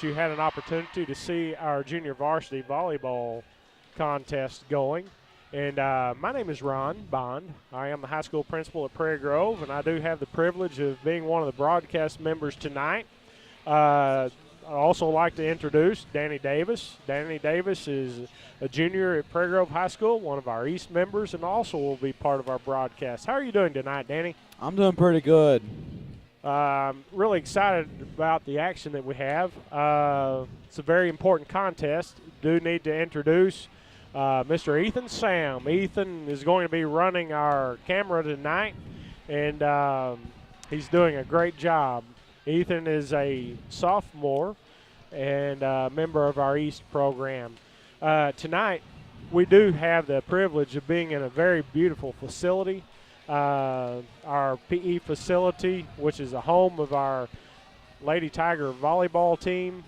you had an opportunity to see our junior varsity volleyball contest going. And my name is Ron Bond. I am the high school principal at Prairie Grove, and I do have the privilege of being one of the broadcast members tonight. I'd also like to introduce Danny Davis. Danny Davis is a junior at Prairie Grove High School, one of our East members, and also will be part of our broadcast. How are you doing tonight, Danny? I'm doing pretty good. I'm really excited about the action that we have. It's a very important contest. Do need to introduce Mr. Ethan Sam. Ethan is going to be running our camera tonight, and he's doing a great job. Ethan is a sophomore and a member of our East program. Tonight, we do have the privilege of being in a very beautiful facility. Our PE facility, which is the home of our Lady Tiger volleyball team.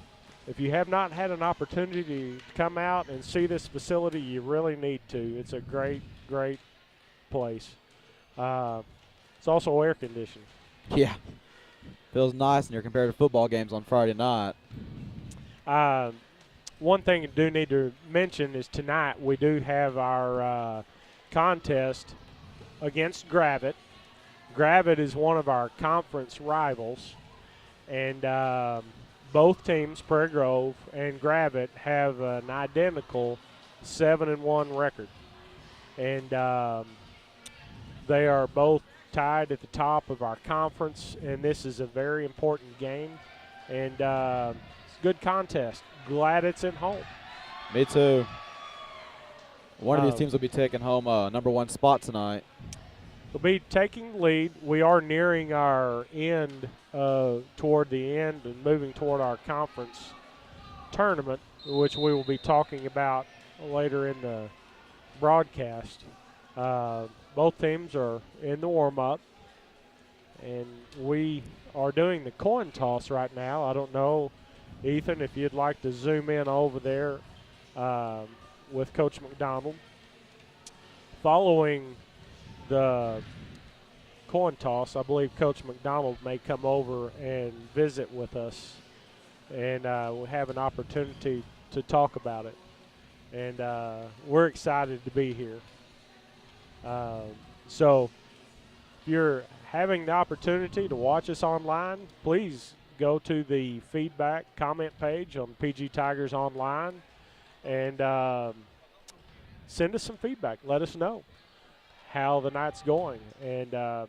If you have not had an opportunity to come out and see this facility, you really need to. It's a great, great place. It's also air conditioned. Yeah. Feels nice in here compared to football games on Friday night. One thing I do need to mention is tonight we do have our contest against Gravette. Gravette is one of our conference rivals, and both teams, Prairie Grove and Gravette, have an identical 7-1 record, and they are both tied at the top of our conference, and this is a very important game, and it's a good contest. Glad it's at home. Me too. One of these teams will be taking home a #1 spot tonight. We'll be taking the lead. We are nearing our end, toward the end, and moving toward our conference tournament, which we will be talking about later in the broadcast. Both teams are in the warm-up, and we are doing the coin toss right now. I don't know, Ethan, if you'd like to zoom in over there with Coach McDonald. Following the coin toss, I believe Coach McDonald may come over and visit with us, and we'll have an opportunity to talk about it. And we're excited to be here. So if you're having the opportunity to watch us online, please go to the feedback comment page on PG Tigers Online and send us some feedback. Let us know how the night's going, and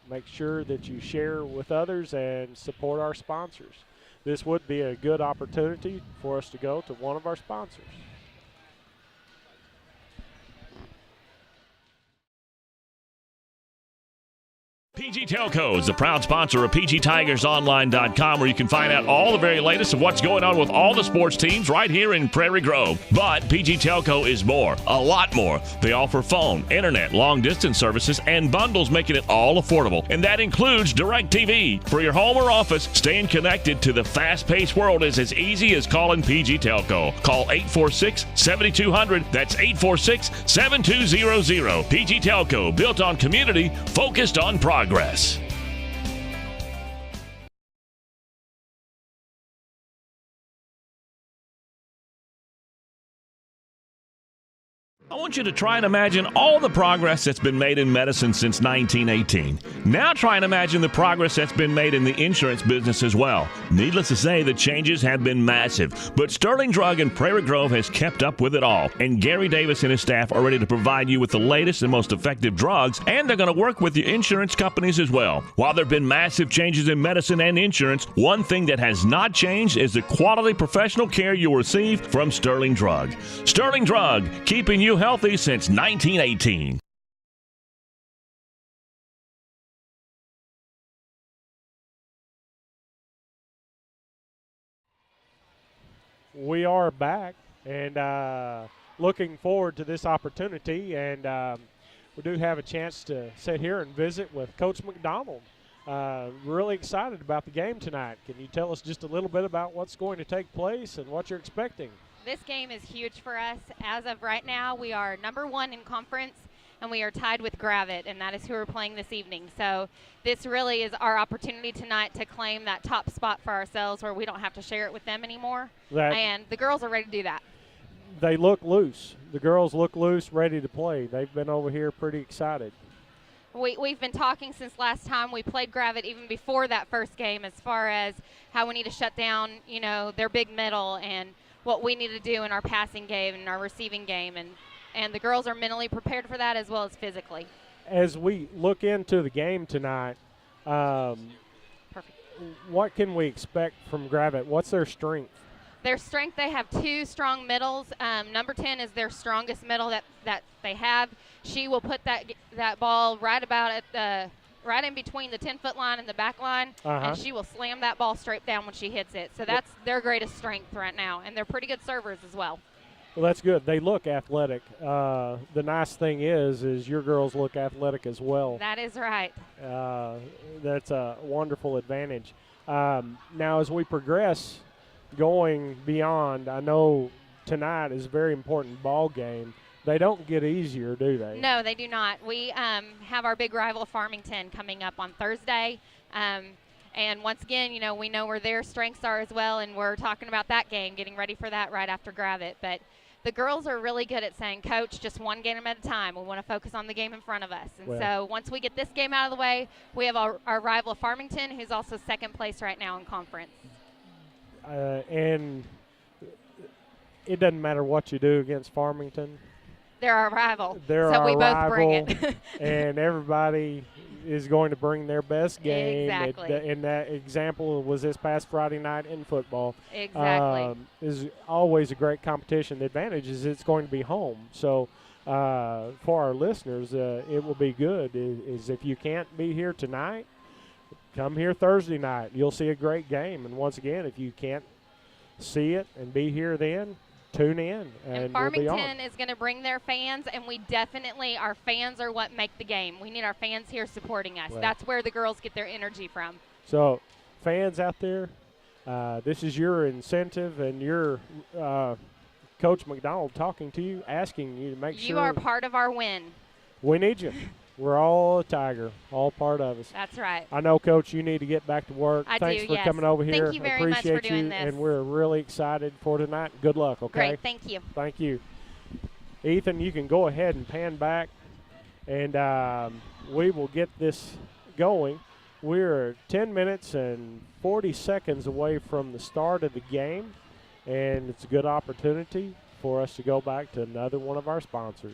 make sure that you share with others and support our sponsors. This would be a good opportunity for us to go to one of our sponsors. PG Telco is the proud sponsor of PGTigersOnline.com, where you can find out all the very latest of what's going on with all the sports teams right here in Prairie Grove. But PG Telco is more, a lot more. They offer phone, internet, long-distance services, and bundles, making it all affordable. And that includes DirecTV. For your home or office, staying connected to the fast-paced world is as easy as calling PG Telco. Call 846-7200. That's 846-7200. PG Telco, built on community, focused on progress. I want you to try and imagine all the progress that's been made in medicine since 1918. Now try and imagine the progress that's been made in the insurance business as well. Needless to say, the changes have been massive, but Sterling Drug in Prairie Grove has kept up with it all, and Gary Davis and his staff are ready to provide you with the latest and most effective drugs, and they're going to work with your insurance companies as well. While there have been massive changes in medicine and insurance, one thing that has not changed is the quality professional care you'll receive from Sterling Drug. Sterling Drug, keeping you healthy since 1918. We are back and looking forward to this opportunity, and we do have a chance to sit here and visit with Coach McDonald. Really excited about the game tonight. Can you tell us just a little bit about what's going to take place and what you're expecting? This game is huge for us. As of right now, we are #1 in conference, and we are tied with Gravette, and that is who we're playing this evening. So this really is our opportunity tonight to claim that top spot for ourselves where we don't have to share it with them anymore. And the girls are ready to do that. They look loose. The girls look loose, ready to play. They've been over here pretty excited. We've been talking since last time we played Gravette, even before that first game, as far as how we need to shut down, their big middle and what we need to do in our passing game and our receiving game. And the girls are mentally prepared for that as well as physically. As we look into the game tonight, what can we expect from Gravette? What's their strength? Their strength, they have 2 strong middles. Number 10 is their strongest middle that they have. She will put that ball right in between the 10-foot line and the back line, and she will slam that ball straight down when she hits it. So that's their greatest strength right now, and they're pretty good servers as well. Well, that's good. They look athletic. The nice thing is your girls look athletic as well. That is right. That's a wonderful advantage. Now, as we progress going beyond, I know tonight is a very important ball game. They don't get easier, do they? No, they do not. We have our big rival Farmington coming up on Thursday. And once again, we know where their strengths are as well, and we're talking about that game, getting ready for that right after Gravette. But the girls are really good at saying, Coach, just one game at a time. We want to focus on the game in front of us. And so once we get this game out of the way, we have our rival Farmington, who's also second place right now in conference. And it doesn't matter what you do against Farmington. They're our rival. They're so our we both bring rival, it. and everybody is going to bring their best game. Exactly. And that example was this past Friday night in football. Exactly. Is always a great competition. The advantage is it's going to be home. So for our listeners, it will be good. Is if you can't be here tonight, come here Thursday night. You'll see a great game. And once again, if you can't see it and be here then, tune in. And Farmington is going to bring their fans, and our fans are what make the game. We need our fans here supporting us. Right. That's where the girls get their energy from. So, fans out there, this is your incentive, and your Coach McDonald talking to you, asking you to make sure. You are part of our win. We need you. We're all a Tiger, all part of us. That's right. I know, Coach, you need to get back to work. Thanks for coming over here. Thank you very much for doing this. And we're really excited for tonight. Good luck, okay? Great, thank you. Thank you. Ethan, you can go ahead and pan back, and we will get this going. We're 10 minutes and 40 seconds away from the start of the game, and it's a good opportunity for us to go back to another one of our sponsors.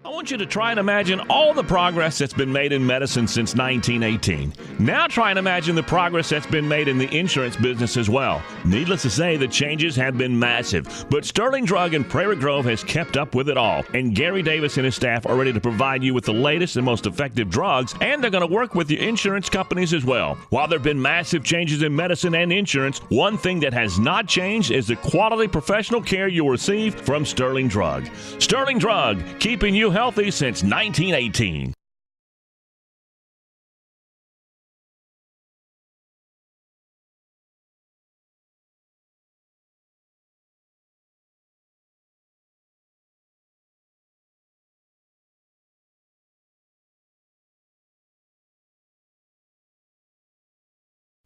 I want you to try and imagine all the progress that's been made in medicine since 1918. Now try and imagine the progress that's been made in the insurance business as well. Needless to say, the changes have been massive, but Sterling Drug in Prairie Grove has kept up with it all. And Gary Davis and his staff are ready to provide you with the latest and most effective drugs, and they're going to work with your insurance companies as well. While there have been massive changes in medicine and insurance, one thing that has not changed is the quality professional care you'll receive from Sterling Drug. Sterling Drug, keeping you healthy since 1918.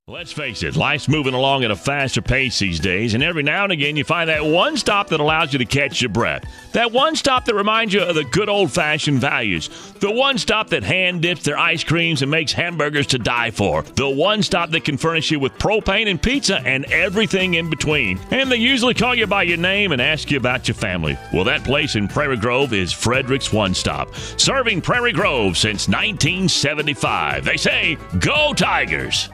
Let's face it, life's moving along at a faster pace these days, and every now and again you find that one stop that allows you to catch your breath. That one stop that reminds you of the good old-fashioned values. The one stop that hand dips their ice creams and makes hamburgers to die for. The one stop that can furnish you with propane and pizza and everything in between. And they usually call you by your name and ask you about your family. Well, that place in Prairie Grove is Frederick's One Stop, serving Prairie Grove since 1975. They say, go Tigers!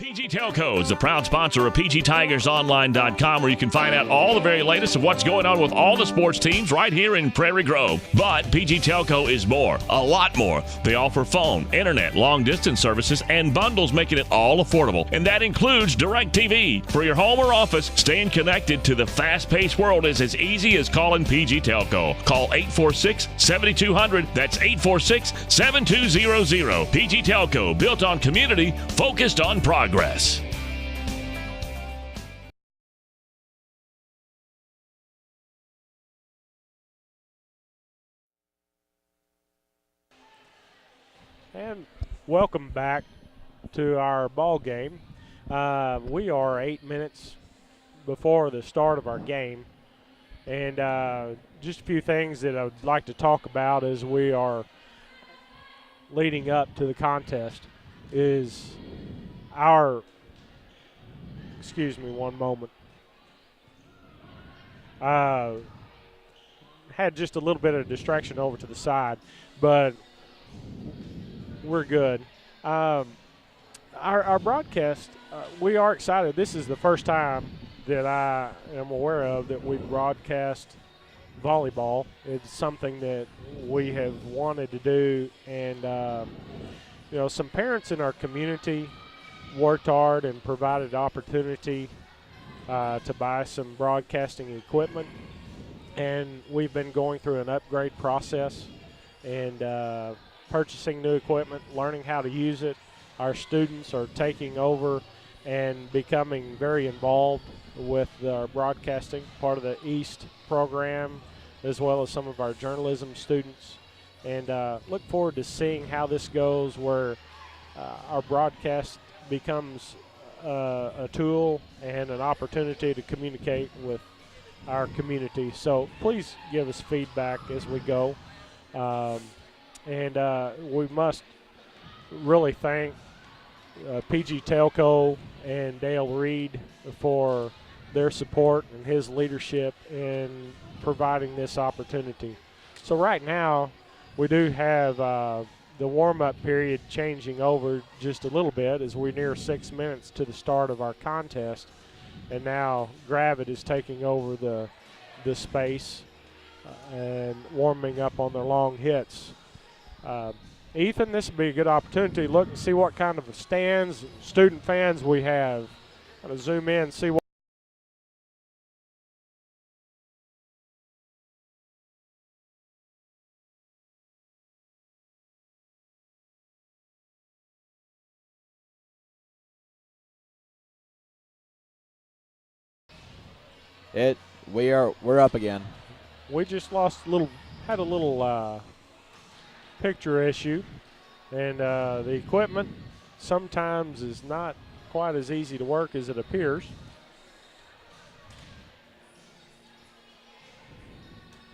PG Telco is the proud sponsor of PGTigersOnline.com, where you can find out all the very latest of what's going on with all the sports teams right here in Prairie Grove. But PG Telco is more, a lot more. They offer phone, internet, long-distance services, and bundles, making it all affordable. And that includes DirecTV. For your home or office, staying connected to the fast-paced world is as easy as calling PG Telco. Call 846-7200. That's 846-7200. PG Telco, built on community, focused on progress. And welcome back to our ball game. We are 8 minutes before the start of our game, and just a few things that I would like to talk about as we are leading up to the contest is excuse me one moment. Had just a little bit of distraction over to the side, but we're good. Our broadcast, we are excited. This is the first time that I am aware of that we broadcast volleyball. It's something that we have wanted to do, and some parents in our community worked hard and provided opportunity to buy some broadcasting equipment, and we've been going through an upgrade process and purchasing new equipment, learning how to use it. Our students are taking over and becoming very involved with our broadcasting, part of the East program, as well as some of our journalism students, and look forward to seeing how this goes, where our broadcast becomes a tool and an opportunity to communicate with our community. So please give us feedback as we go. And we must really thank PG Telco and Dale Reed for their support and his leadership in providing this opportunity. So right now we do have the warm-up period changing over just a little bit as we're near 6 minutes to the start of our contest, and now Gravette is taking over the space and warming up on their long hits. Ethan, this would be a good opportunity to look and see what kind of stands, student fans we have. I'm going to zoom in and see what. We're up again. We just had a little picture issue, and the equipment sometimes is not quite as easy to work as it appears.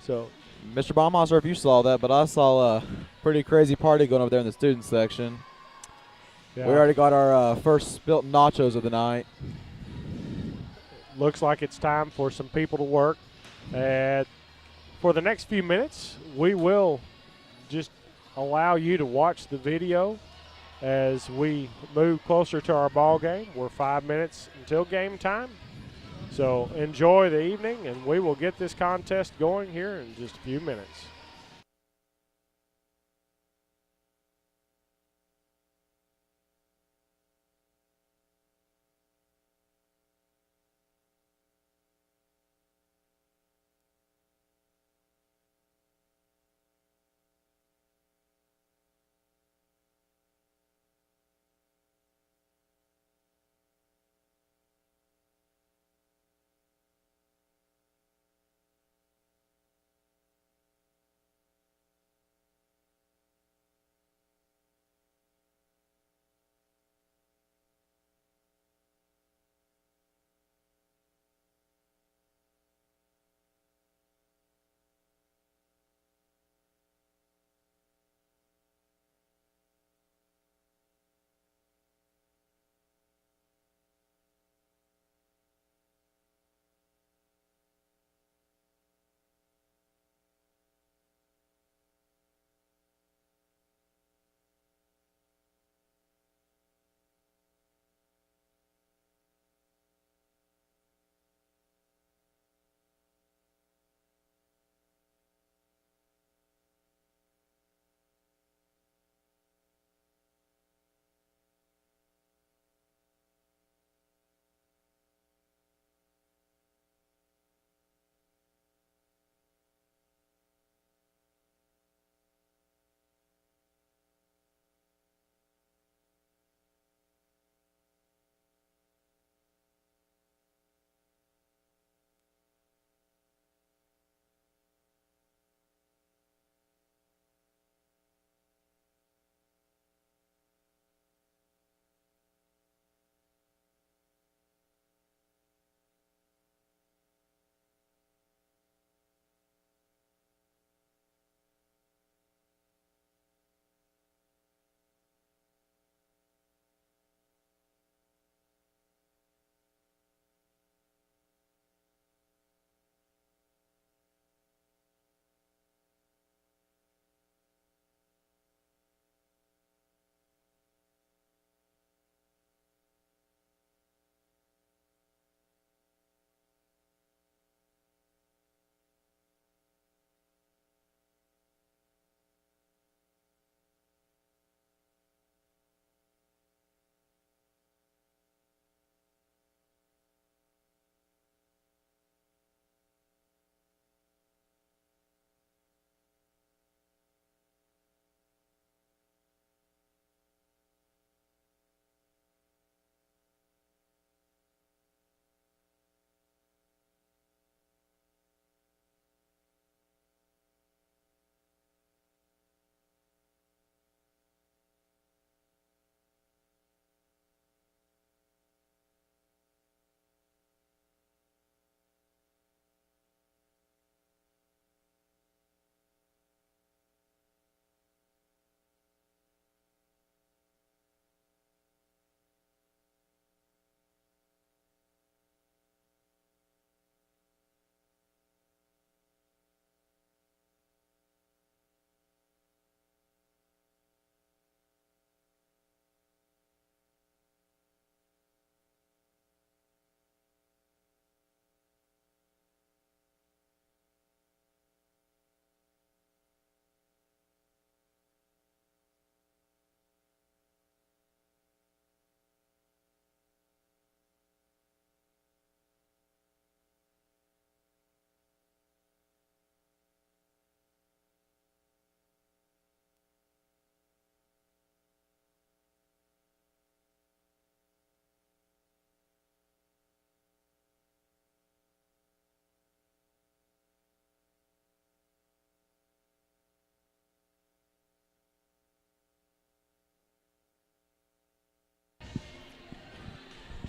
So, Mr. Baum, I'm not sure if you saw that, but I saw a pretty crazy party going over there in the student section. yeah, We already got our first spilt nachos of the night. looks like it's time for some people to work. And for the next few minutes, we will just allow you to watch the video as we move closer to our ball game. We're 5 minutes until game time. So enjoy the evening, and we will get this contest going here in just a few minutes.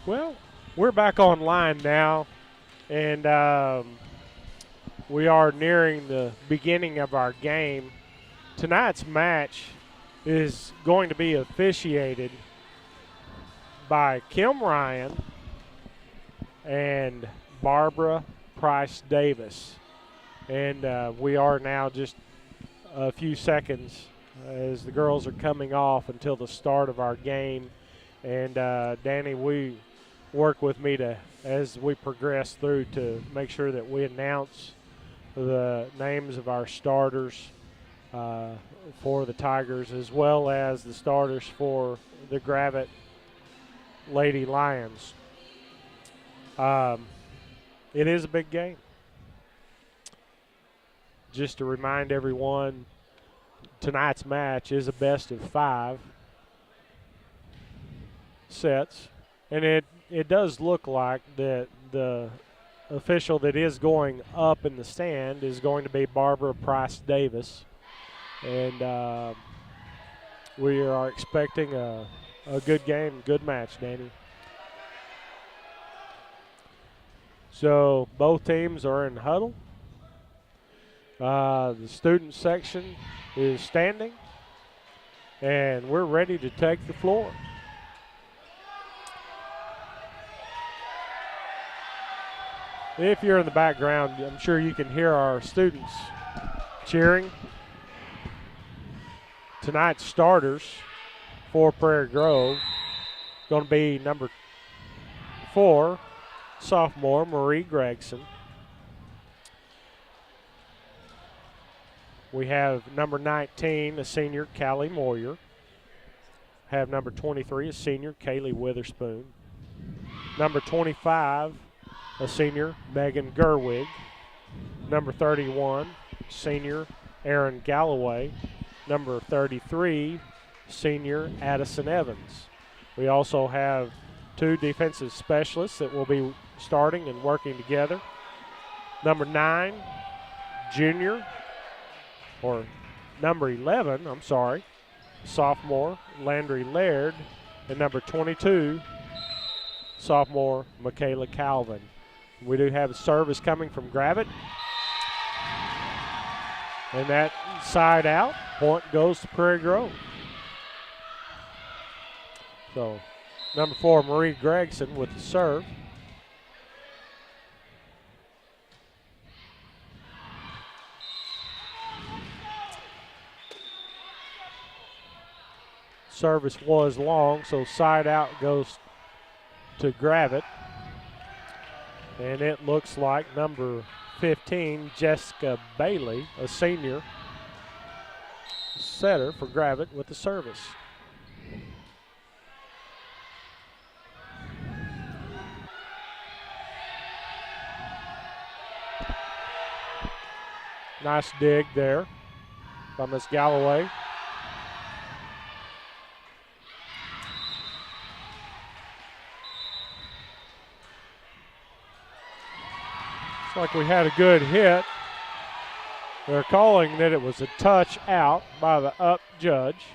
Well, we're back online now, and we are nearing the beginning of our game. Tonight's match is going to be officiated by Kim Ryan and Barbara Price Davis. And we are now just a few seconds as the girls are coming off until the start of our game. And Danny, we work with me as we progress through to make sure that we announce the names of our starters for the Tigers, as well as the starters for the Gravette Lady Lions. It is a big game. Just to remind everyone, tonight's match is a best of 5 sets, and it does look like that the official that is going up in the stand is going to be Barbara Price Davis, and we are expecting a good game, good match, Danny. So both teams are in huddle. The student section is standing, and we're ready to take the floor. If you're in the background, I'm sure you can hear our students cheering. Tonight's starters for Prairie Grove going to be number 4, sophomore Marie Gregson. We have number 19, a senior, Callie Moyer. Have number 23, a senior, Kaylee Witherspoon. Number 25, a senior, Megan Gerwig. Number 31, senior, Aaron Galloway. Number 33, senior, Addison Evans. We also have 2 defensive specialists that will be starting and working together. Number 9, junior, or number 11, sophomore, Landry Laird, and number 22, sophomore, Michaela Calvin. We do have a service coming from Gravette. And that side out, point goes to Prairie Grove. So, number 4, Marie Gregson with the serve. Service was long, so side out goes to Gravette. And it looks like number 15, Jessica Bailey, a senior setter for Gravette with the service. Nice dig there by Miss Galloway. Like we had a good hit. They're calling that it was a touch out by the up judge.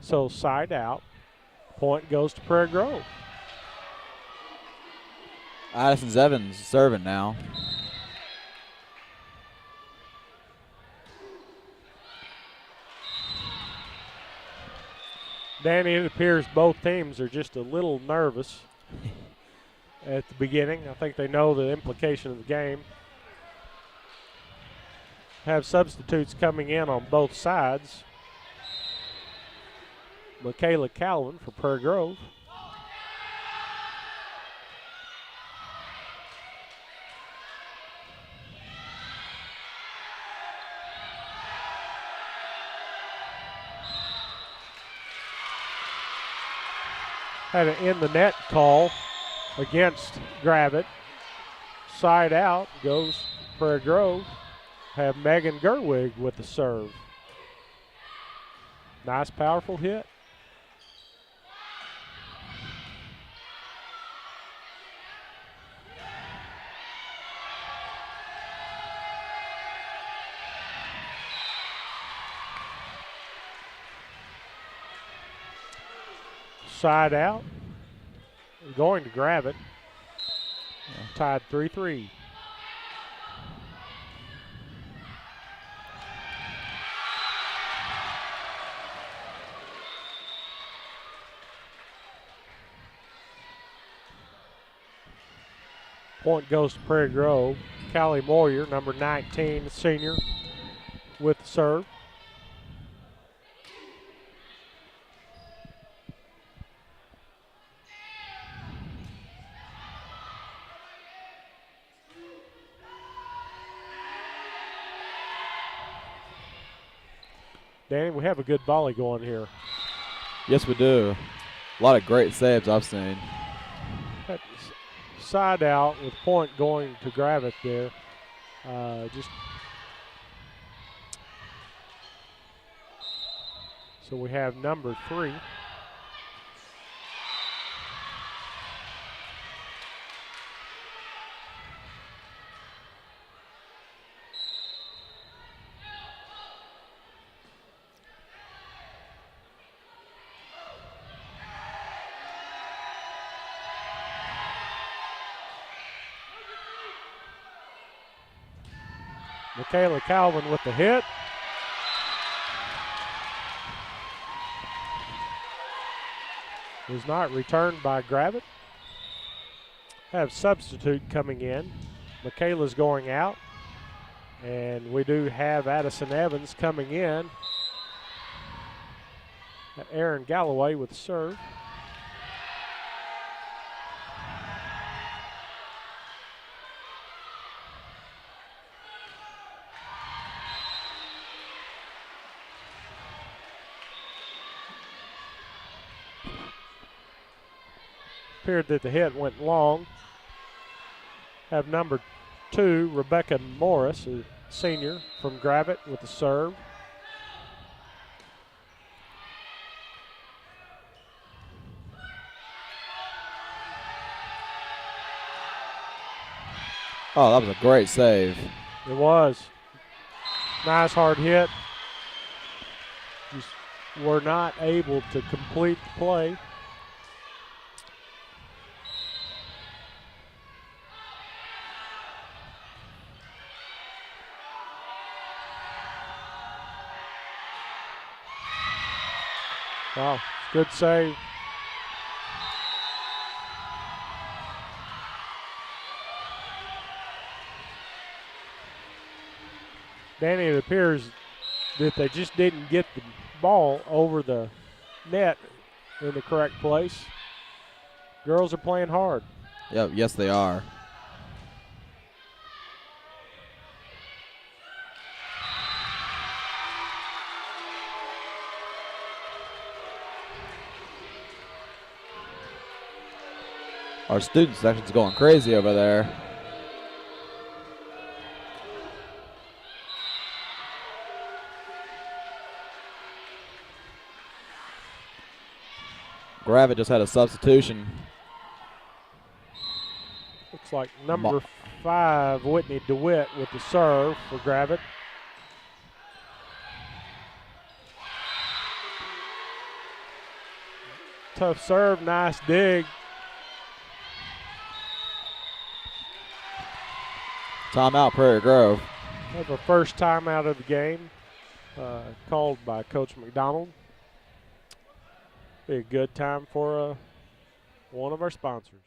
So side out. Point goes to Prairie Grove. Addison Evans serving now. Danny, it appears both teams are just a little nervous at the beginning. I think they know the implication of the game. Have substitutes coming in on both sides. Michaela Calvin for Prairie Grove. Had an in the net call against Gravette. Side out goes Prairie Grove. Have Megan Gerwig with the serve. Nice, powerful hit. Side out going to Gravette. Tied 3-3. Point goes to Prairie Grove. Callie Moyer, number 19, the senior, with the serve. Danny, we have a good volley going here. Yes, we do. A lot of great saves I've seen. That side out with point going to Gravette there. So we have number 3. Michaela Calvin with the hit. Was not returned by Gravette. Have substitute coming in. Michaela's going out. And we do have Addison Evans coming in. Aaron Galloway with the serve. Appeared that the hit went long. Have number 2, Rebecca Morris, a senior from Gravette, with the serve. Oh, that was a great save. It was. Nice hard hit. Just were not able to complete the play. Wow, good save. Danny, it appears that they just didn't get the ball over the net in the correct place. Girls are playing hard. Yep, yes they are. Our student section's going crazy over there. Gravette just had a substitution. Looks like number 5, Whitney DeWitt, with the serve for Gravette. Tough serve, nice dig. Timeout, Prairie Grove. Have our first timeout of the game called by Coach McDonald. Be a good time for one of our sponsors.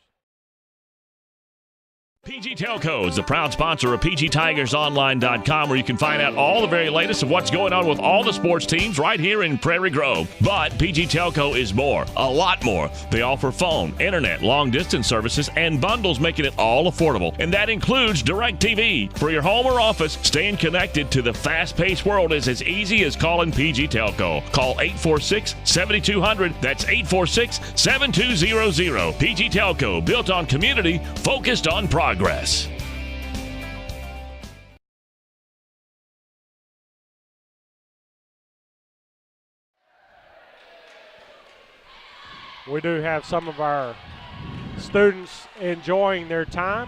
PG Telco is the proud sponsor of PGTigersOnline.com, where you can find out all the very latest of what's going on with all the sports teams right here in Prairie Grove. But PG Telco is more, a lot more. They offer phone, internet, long-distance services, and bundles, making it all affordable. And that includes DirecTV. For your home or office, staying connected to the fast-paced world is as easy as calling PG Telco. Call 846-7200. That's 846-7200. PG Telco, built on community, focused on progress. We do have some of our students enjoying their time.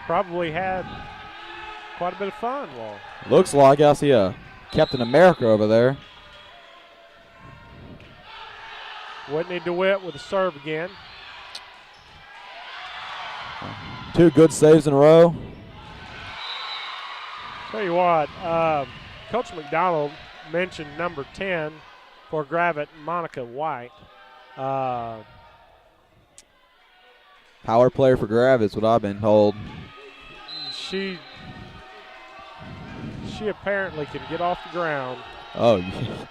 Probably had quite a bit of fun, Wall. Looks like I see a Captain America over there. Whitney DeWitt with a serve again. 2 good saves in a row. Tell you what, Coach McDonald mentioned number 10 for Gravette, Monica White. Power player for Gravette is what I've been told. She apparently can get off the ground. Oh, yeah.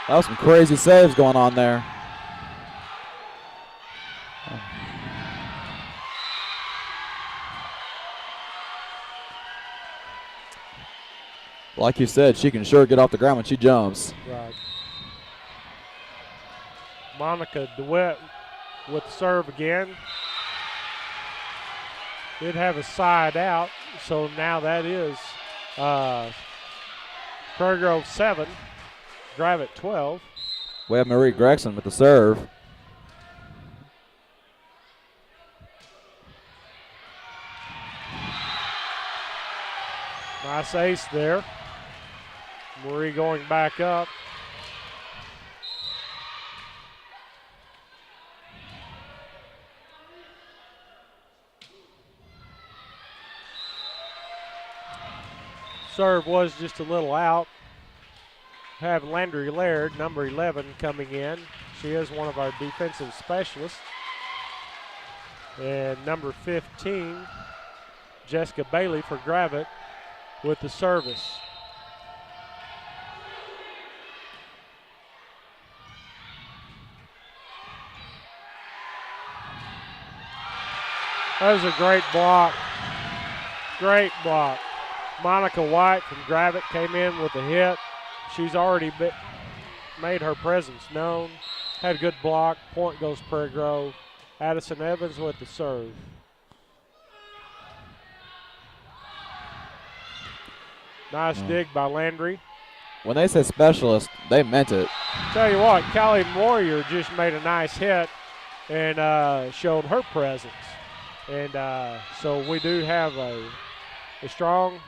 That was some crazy saves going on there. Like you said, she can sure get off the ground when she jumps. Right. Monica DeWitt with the serve again. Did have a side out, so now that is Prairie Grove 7, Gravette 12. We have Marie Gregson with the serve. Nice ace there. Marie going back up. Serve was just a little out. Have Landry Laird, number 11, coming in. She is one of our defensive specialists. And number 15, Jessica Bailey for Gravette with the service. That was a great block. Great block. Monica White from Gravette came in with a hit. She's already made her presence known. Had a good block. Point goes Prairie Grove. Addison Evans with the serve. Nice dig by Landry. When they say specialist, they meant it. Tell you what, Callie Warrior just made a nice hit and showed her presence. And so we do have a strong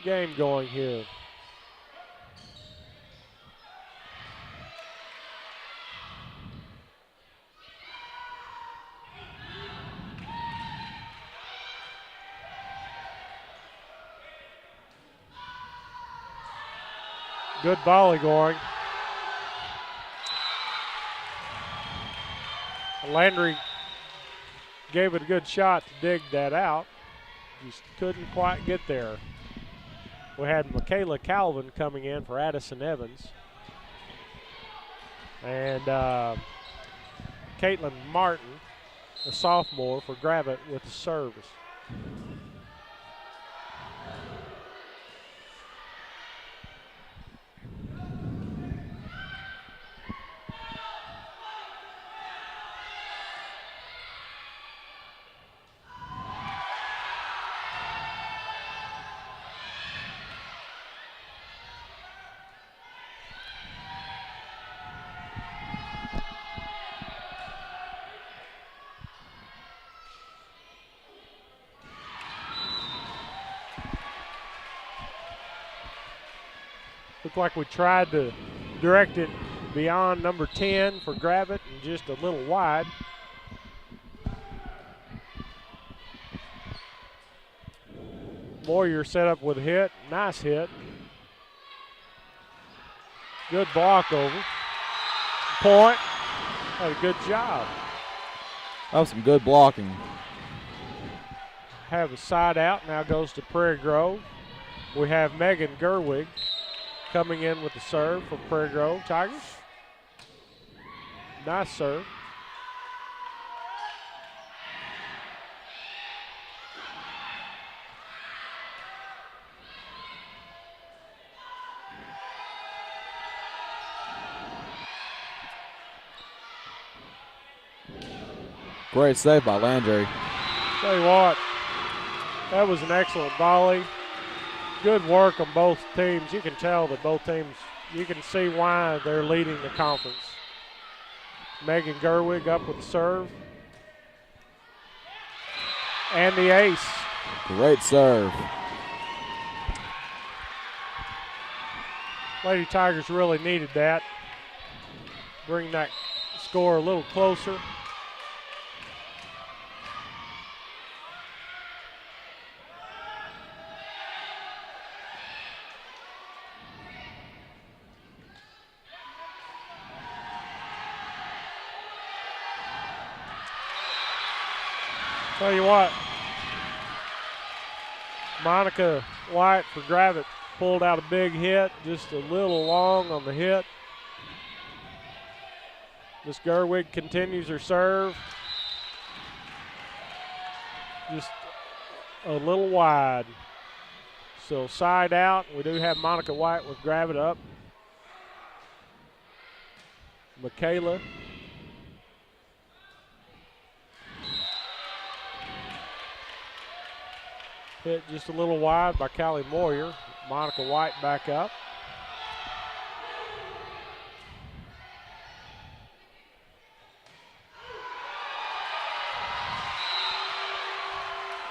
game going here. Good volley going. Landry gave it a good shot to dig that out. Just couldn't quite get there. We had Michaela Calvin coming in for Addison Evans. And Caitlin Martin, a sophomore for Gravette with the service. Looked like we tried to direct it beyond number 10 for Gravette and just a little wide. Warrior set up with a hit. Nice hit. Good block over. Point. Had a good job. That was some good blocking. Have a side out. Now goes to Prairie Grove. We have Megan Gerwig coming in with the serve for Prairie Grove Tigers. Nice serve. Great save by Landry. Tell you what, that was an excellent volley. Good work on both teams. You can tell that both teams, you can see why they're leading the conference. Megan Gerwig up with the serve. And the ace. Great serve. Lady Tigers really needed that. Bring that score a little closer. Tell you what, Monica White for Gravette pulled out a big hit, just a little long on the hit. Miss Gerwig continues her serve. Just a little wide. So side out. We do have Monica White with Gravette up. Michaela. Hit just a little wide by Callie Moyer. Monica White back up.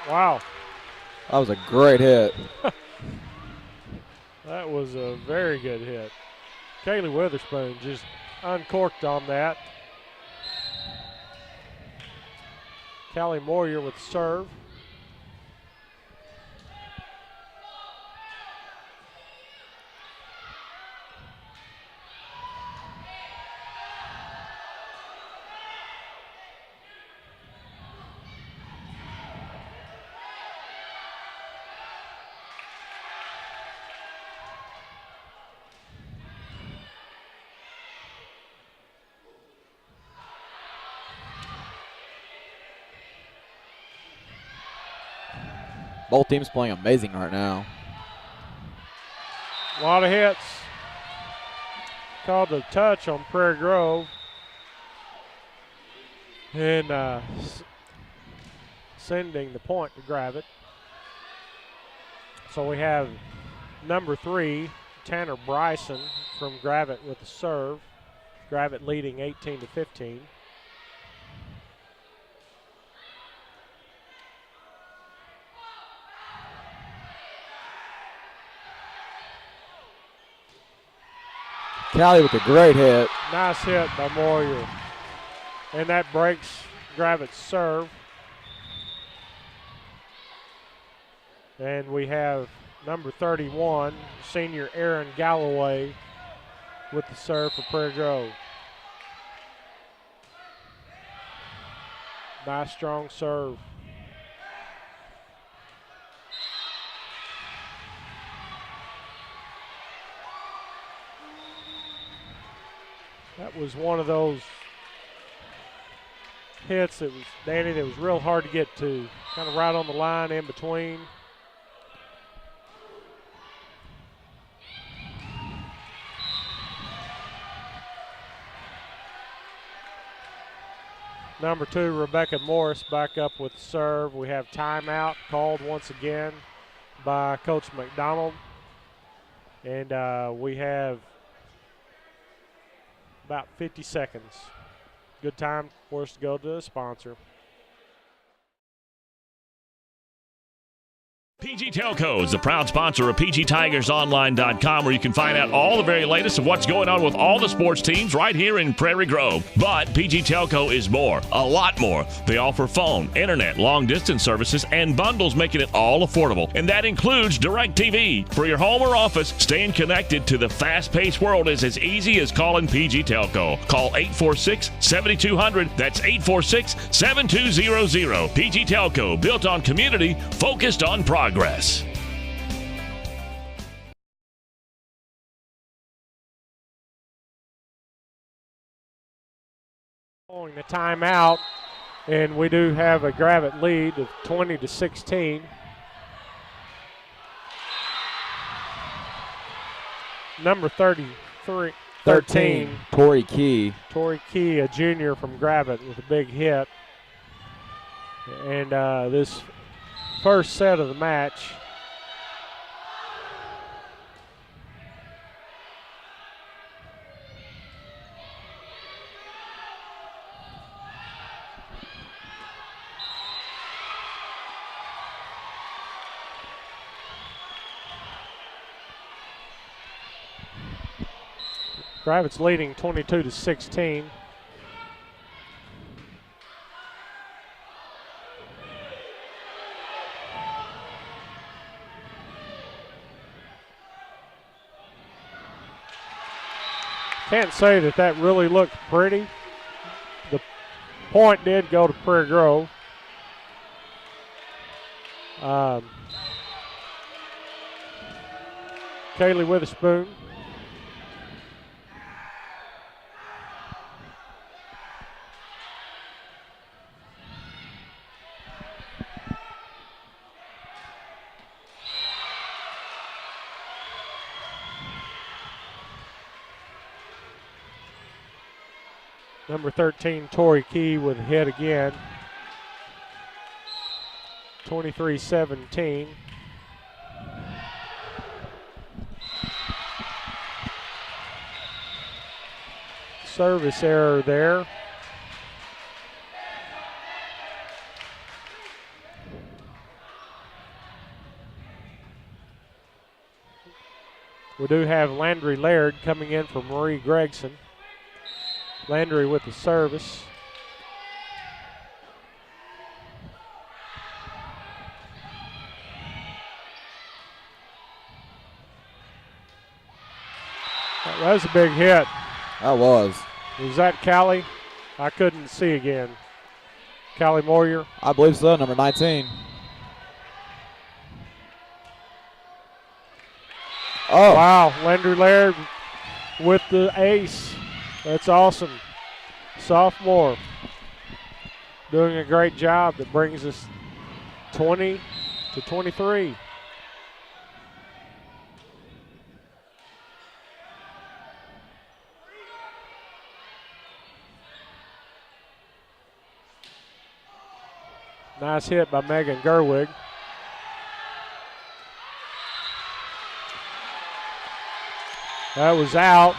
Wow. That was a great hit. That was a very good hit. Kaylee Witherspoon just uncorked on that. Callie Moyer with serve. Both teams playing amazing right now. A lot of hits. Called a touch on Prairie Grove. And sending the point to Gravette. So we have number 3, Tanner Bryson from Gravette with the serve. Gravette leading 18-15. Callie with a great hit. Nice hit by Moyer. And that breaks Gravette's serve. And we have number 31, senior Aaron Galloway, with the serve for Prairie Grove. Nice strong serve. That was one of those hits that was, Danny, that was real hard to get to. Kind of right on the line in between. Number 2, Rebecca Morris back up with the serve. We have timeout called once again by Coach McDonald. And we have about 50 seconds. Good time for us to go to the sponsor. PG Telco is the proud sponsor of PGTigersOnline.com, where you can find out all the very latest of what's going on with all the sports teams right here in Prairie Grove. But PG Telco is more, a lot more. They offer phone, internet, long-distance services, and bundles, making it all affordable. And that includes DirecTV. For your home or office, staying connected to the fast-paced world is as easy as calling PG Telco. Call 846-7200. That's 846-7200. PG Telco, built on community, focused on progress. Calling the timeout, and we do have a Gravette lead of 20-16. Number 13, Tori Key. Tori Key, a junior from Gravette, with a big hit. And this first set of the match. Gravette's leading 22-16. Can't say that really looked pretty. The point did go to Prairie Grove. Kaylee Witherspoon. Number 13, Tori Key with a hit again. 23-17. Service error there. We do have Landry Laird coming in for Marie Gregson. Landry with the service. That was a big hit. That was. Was that Callie? I couldn't see again. Callie Moyer. I believe so, number 19. Oh. Wow, Landry Laird with the ace. That's awesome. Sophomore doing a great job. That brings us 20-23. Nice hit by Megan Gerwig. That was out.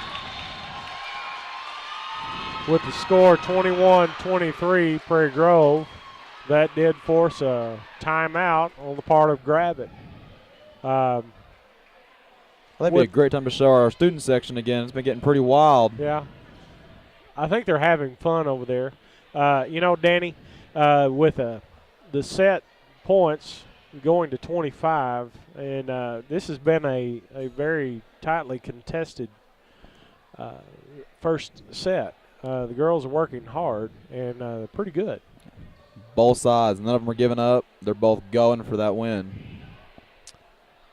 With the score 21-23, Prairie Grove, that did force a timeout on the part of Gravette. That'd be a great time to show our student section again. It's been getting pretty wild. Yeah. I think they're having fun over there. You know, Danny, with the set points going to 25, and this has been a very tightly contested first set. The girls are working hard, and they're pretty good. Both sides. None of them are giving up. They're both going for that win.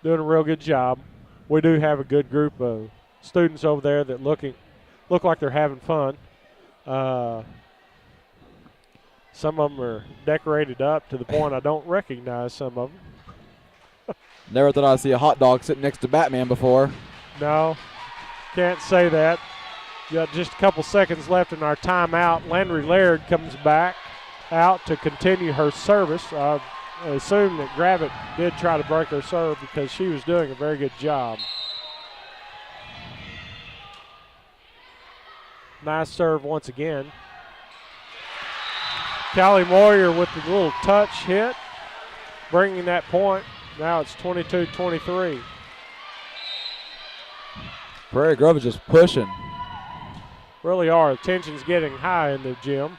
Doing a real good job. We do have a good group of students over there that look like they're having fun. Some of them are decorated up to the point I don't recognize some of them. Never thought I'd see a hot dog sitting next to Batman before. No, can't say that. Got just a couple seconds left in our timeout. Landry Laird comes back out to continue her service. I assume that Gravette did try to break her serve because she was doing a very good job. Nice serve once again. Callie Moyer with the little touch hit, bringing that point. Now it's 22-23. Prairie Grove is just pushing. Really are. Tension's getting high in the gym.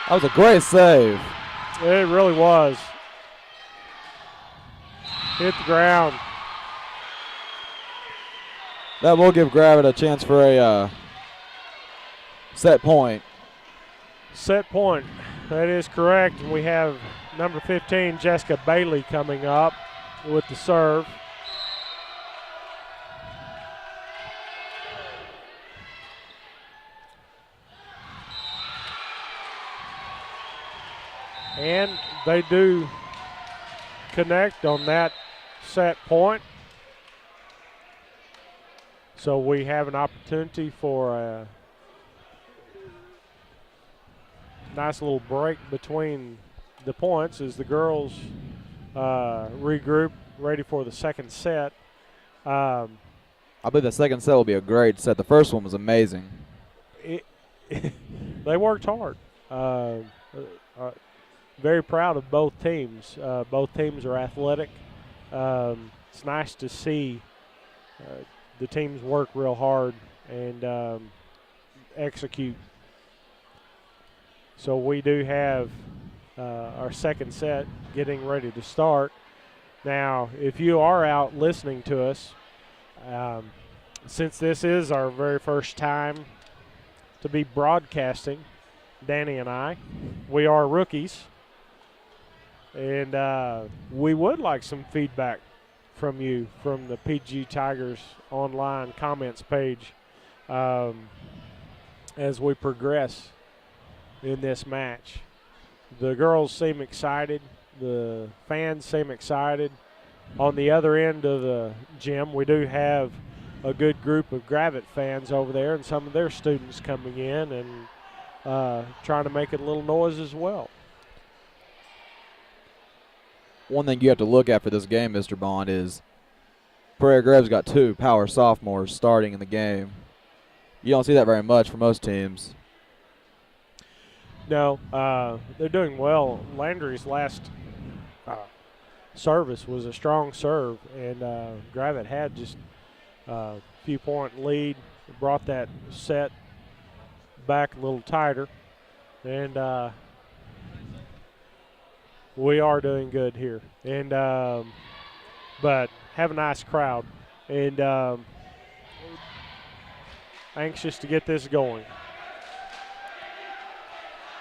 That was a great save. It really was. Hit the ground. That will give Gravette a chance for a set point. Set point. That is correct. And we have number 15, Jessica Bailey, coming up with the serve. And they do connect on that set point. So we have an opportunity for a nice little break between the points as the girls regroup, ready for the second set. I believe the second set will be a great set. The first one was amazing. They worked hard. Uh, very proud of both teams. Both teams are athletic. It's nice to see the teams work real hard and execute. So we do have our second set getting ready to start. Now, if you are out listening to us, since this is our very first time to be broadcasting, Danny and I, we are rookies, and we would like some feedback from you from the PG Tigers online comments page as we progress in this match. The girls seem excited. The fans seem excited. On the other end of the gym, we do have a good group of Gravette fans over there and some of their students coming in and trying to make a little noise as well. One thing you have to look at for this game, Mr. Bond, is Prairie Grove's got 2 power sophomores starting in the game. You don't see that very much for most teams. No, they're doing well. Landry's last service was a strong serve, and Gravette had just a few-point lead. Brought that set back a little tighter, and we are doing good here. And but have a nice crowd, and anxious to get this going.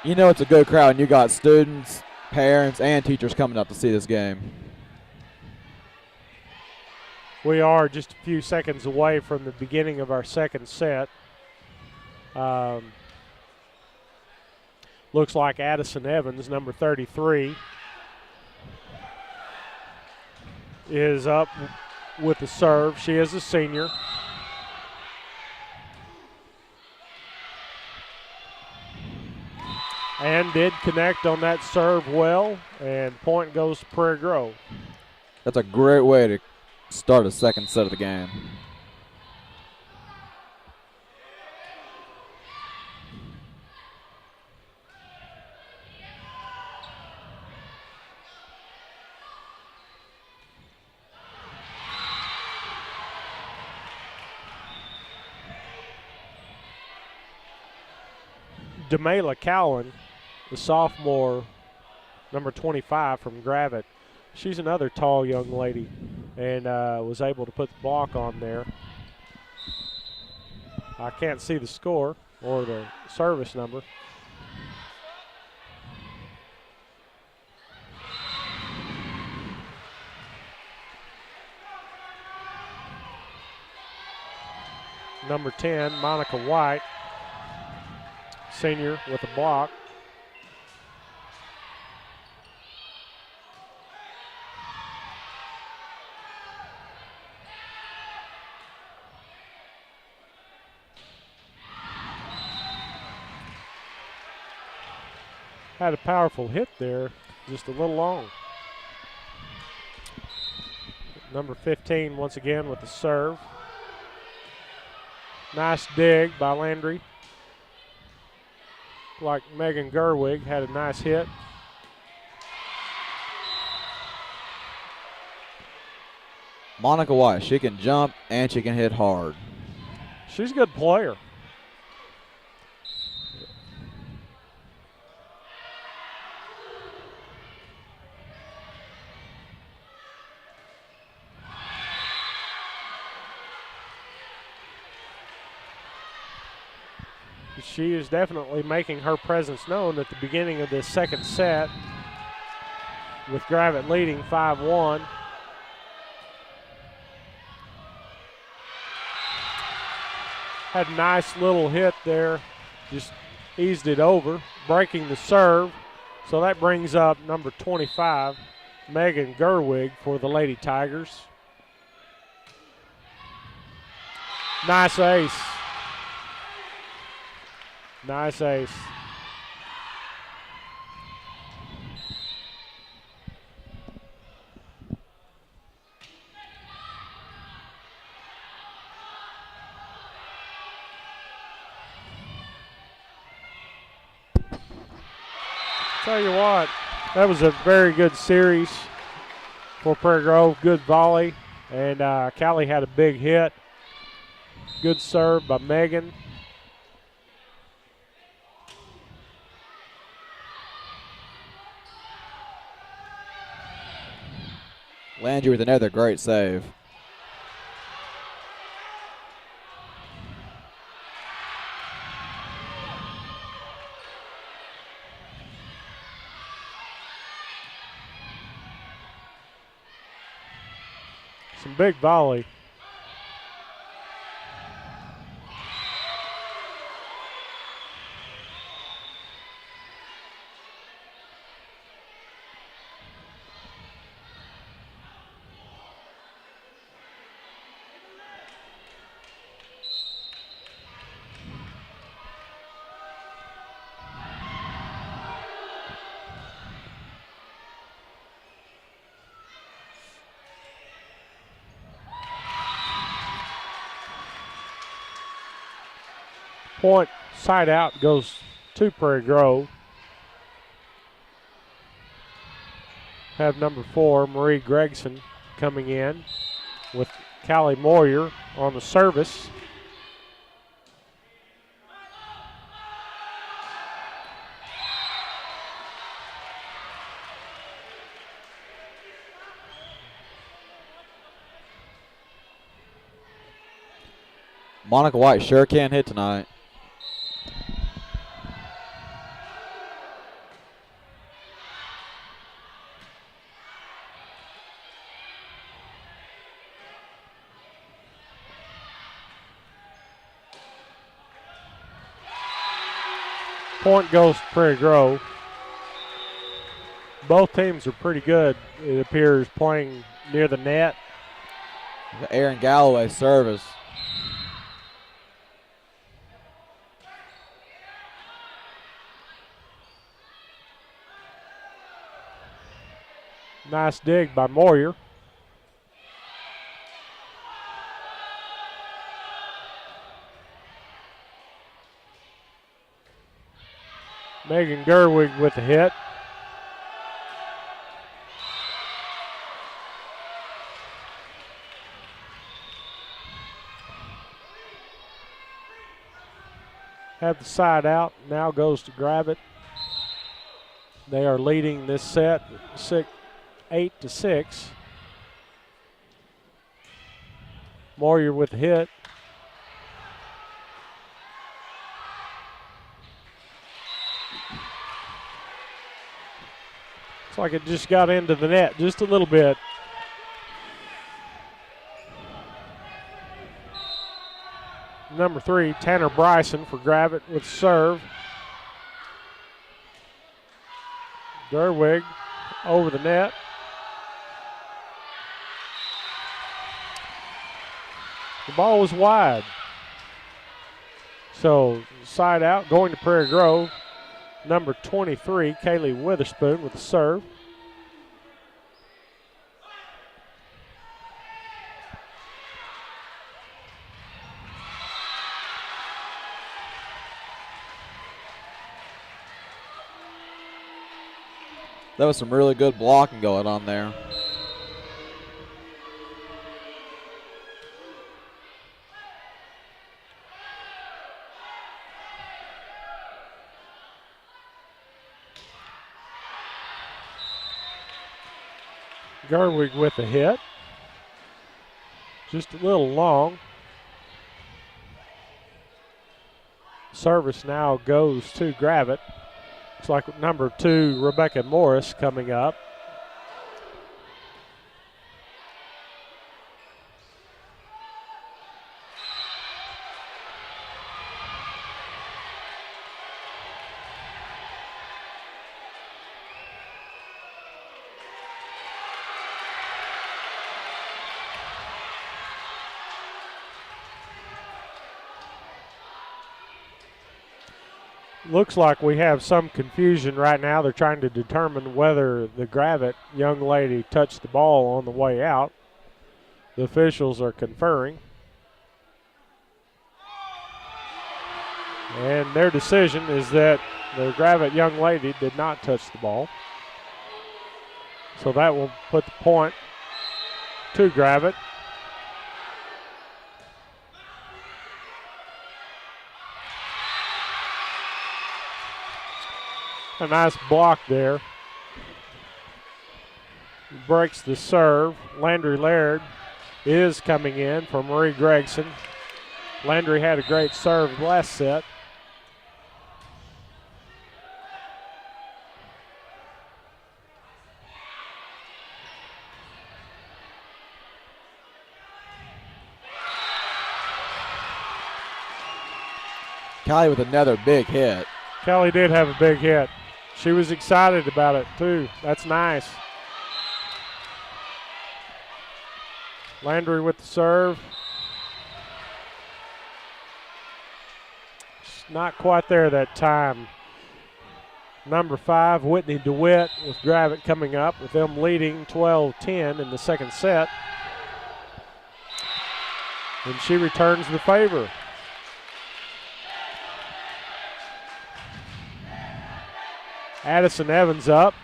You know it's a good crowd, and you got students, parents, and teachers coming up to see this game. We are just a few seconds away from the beginning of our second set. Looks like Addison Evans, number 33, is up with the serve. She is a senior. And did connect on that serve well, and point goes to Prairie Grove. That's a great way to start a second set of the game. Demela Cowan, the sophomore, number 25 from Gravette. She's another tall young lady and was able to put the block on there. I can't see the score or the service number. Number 10, Monica White, senior with a block. Had a powerful hit there, just a little long. Number 15 once again with the serve. Nice dig by Landry. Like Megan Gerwig had a nice hit. Monica White, she can jump and she can hit hard. She's a good player. She is definitely making her presence known at the beginning of this second set, with Gravette leading 5-1. Had a nice little hit there, just eased it over, breaking the serve. So that brings up number 25, Megan Gerwig, for the Lady Tigers. Nice ace. Nice ace. Tell you what, that was a very good series for Prairie Grove. Good volley, and Callie had a big hit. Good serve by Megan. Landry with another great save. Some big volley. Point side out goes to Prairie Grove. Have number 4, Marie Gregson, coming in with Callie Moyer on the service. Monica White sure can hit tonight. Point goes to Prairie Grove. Both teams are pretty good, it appears, playing near the net. The Aaron Galloway service. Nice dig by Moyer. Megan Gerwig with the hit. Have the side out, now goes to Gravette. They are leading this set 8-6. Moyer with the hit. Looks like it just got into the net just a little bit. Number 3, Tanner Bryson for Gravette with serve. Gerwig over the net. The ball was wide. So side out, going to Prairie Grove. Number 23, Kaylee Witherspoon with the serve. That was some really good blocking going on there. Gerwig with the hit. Just a little long. Service now goes to Gravette. Looks like number 2, Rebecca Morris, coming up. Looks like we have some confusion right now. They're trying to determine whether the Gravette young lady touched the ball on the way out. The officials are conferring. And their decision is that The Gravette young lady did not touch the ball. So that will put the point to Gravette. A nice block there. Breaks the serve. Landry Laird is coming in for Marie Gregson. Landry had a great serve last set. Callie with another big hit. Kelly did have a big hit. She was excited about it too. That's nice. Landry with the serve. Just not quite there that time. Number 5, Whitney DeWitt with Gravette coming up with them leading 12-10 in the second set. And she returns the favor. Addison Evans up.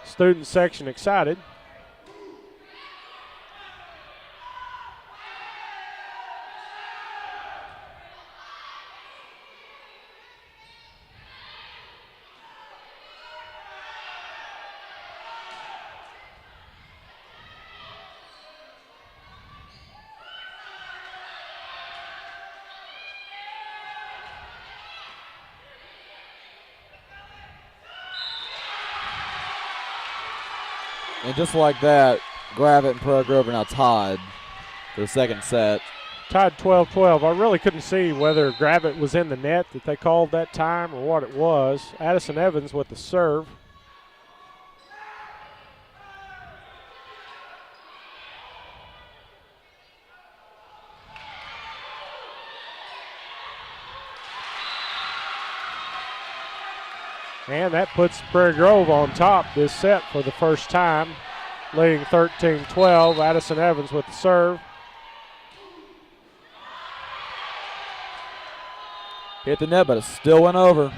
Student section excited. And just like that, Gravette and Prairie Grove are now tied for the second set. Tied 12-12. I really couldn't see whether Gravette was in the net that they called that time or what it was. Addison Evans with the serve. And that puts Prairie Grove on top this set for the first time, leading 13-12. Addison Evans with the serve. Hit the net, but it still went over.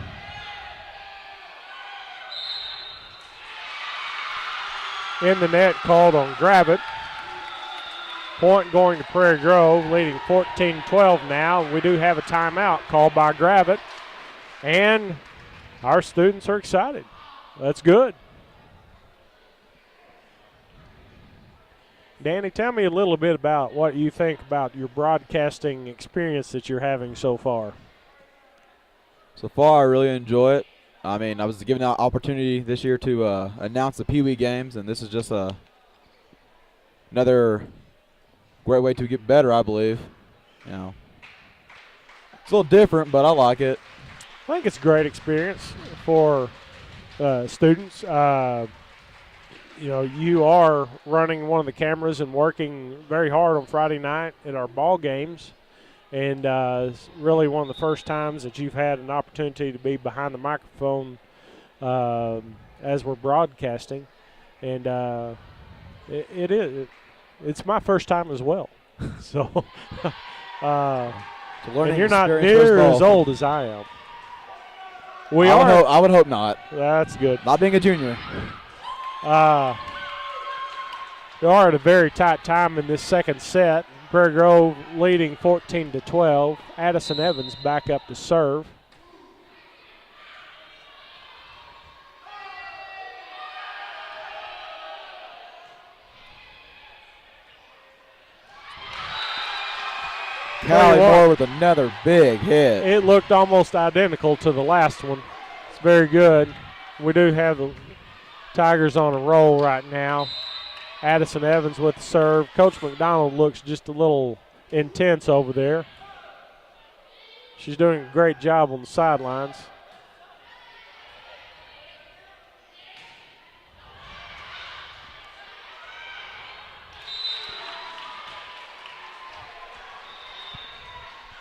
In the net called on Gravette. Point going to Prairie Grove, leading 14-12 now. We do have a timeout called by Gravette. And our students are excited. That's good. Danny, tell me a little bit about what you think about your broadcasting experience that you're having so far. So far, I really enjoy it. I mean, I was given an opportunity this year to announce the Pee Wee games, and this is just another great way to get better, I believe. You know, it's a little different, but I like it. I think it's a great experience for students. You know, you are running one of the cameras and working very hard on Friday night at our ball games. And it's really one of the first times that you've had an opportunity to be behind the microphone as we're broadcasting. And it's my first time as well. So and you're not near as old as I am. I would hope not. That's good. Not being a junior. We are at a very tight time in this second set. Prairie Grove leading 14-12. Addison Evans back up to serve. Callie Moore with another big hit. It looked almost identical to the last one. It's very good. We do have the Tigers on a roll right now. Addison Evans with the serve. Coach McDonald looks just a little intense over there. She's doing a great job on the sidelines.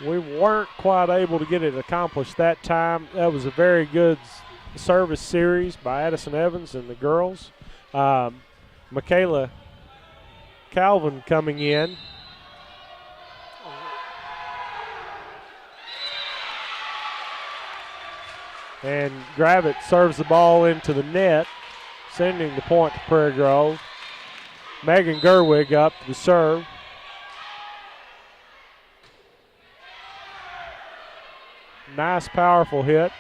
We weren't quite able to get it accomplished that time. That was a very good service series by Addison Evans and the girls. Michaela Calvin coming in. And Gravette serves the ball into the net, sending the point to Prairie Grove. Megan Gerwig up to serve. Nice, powerful hit.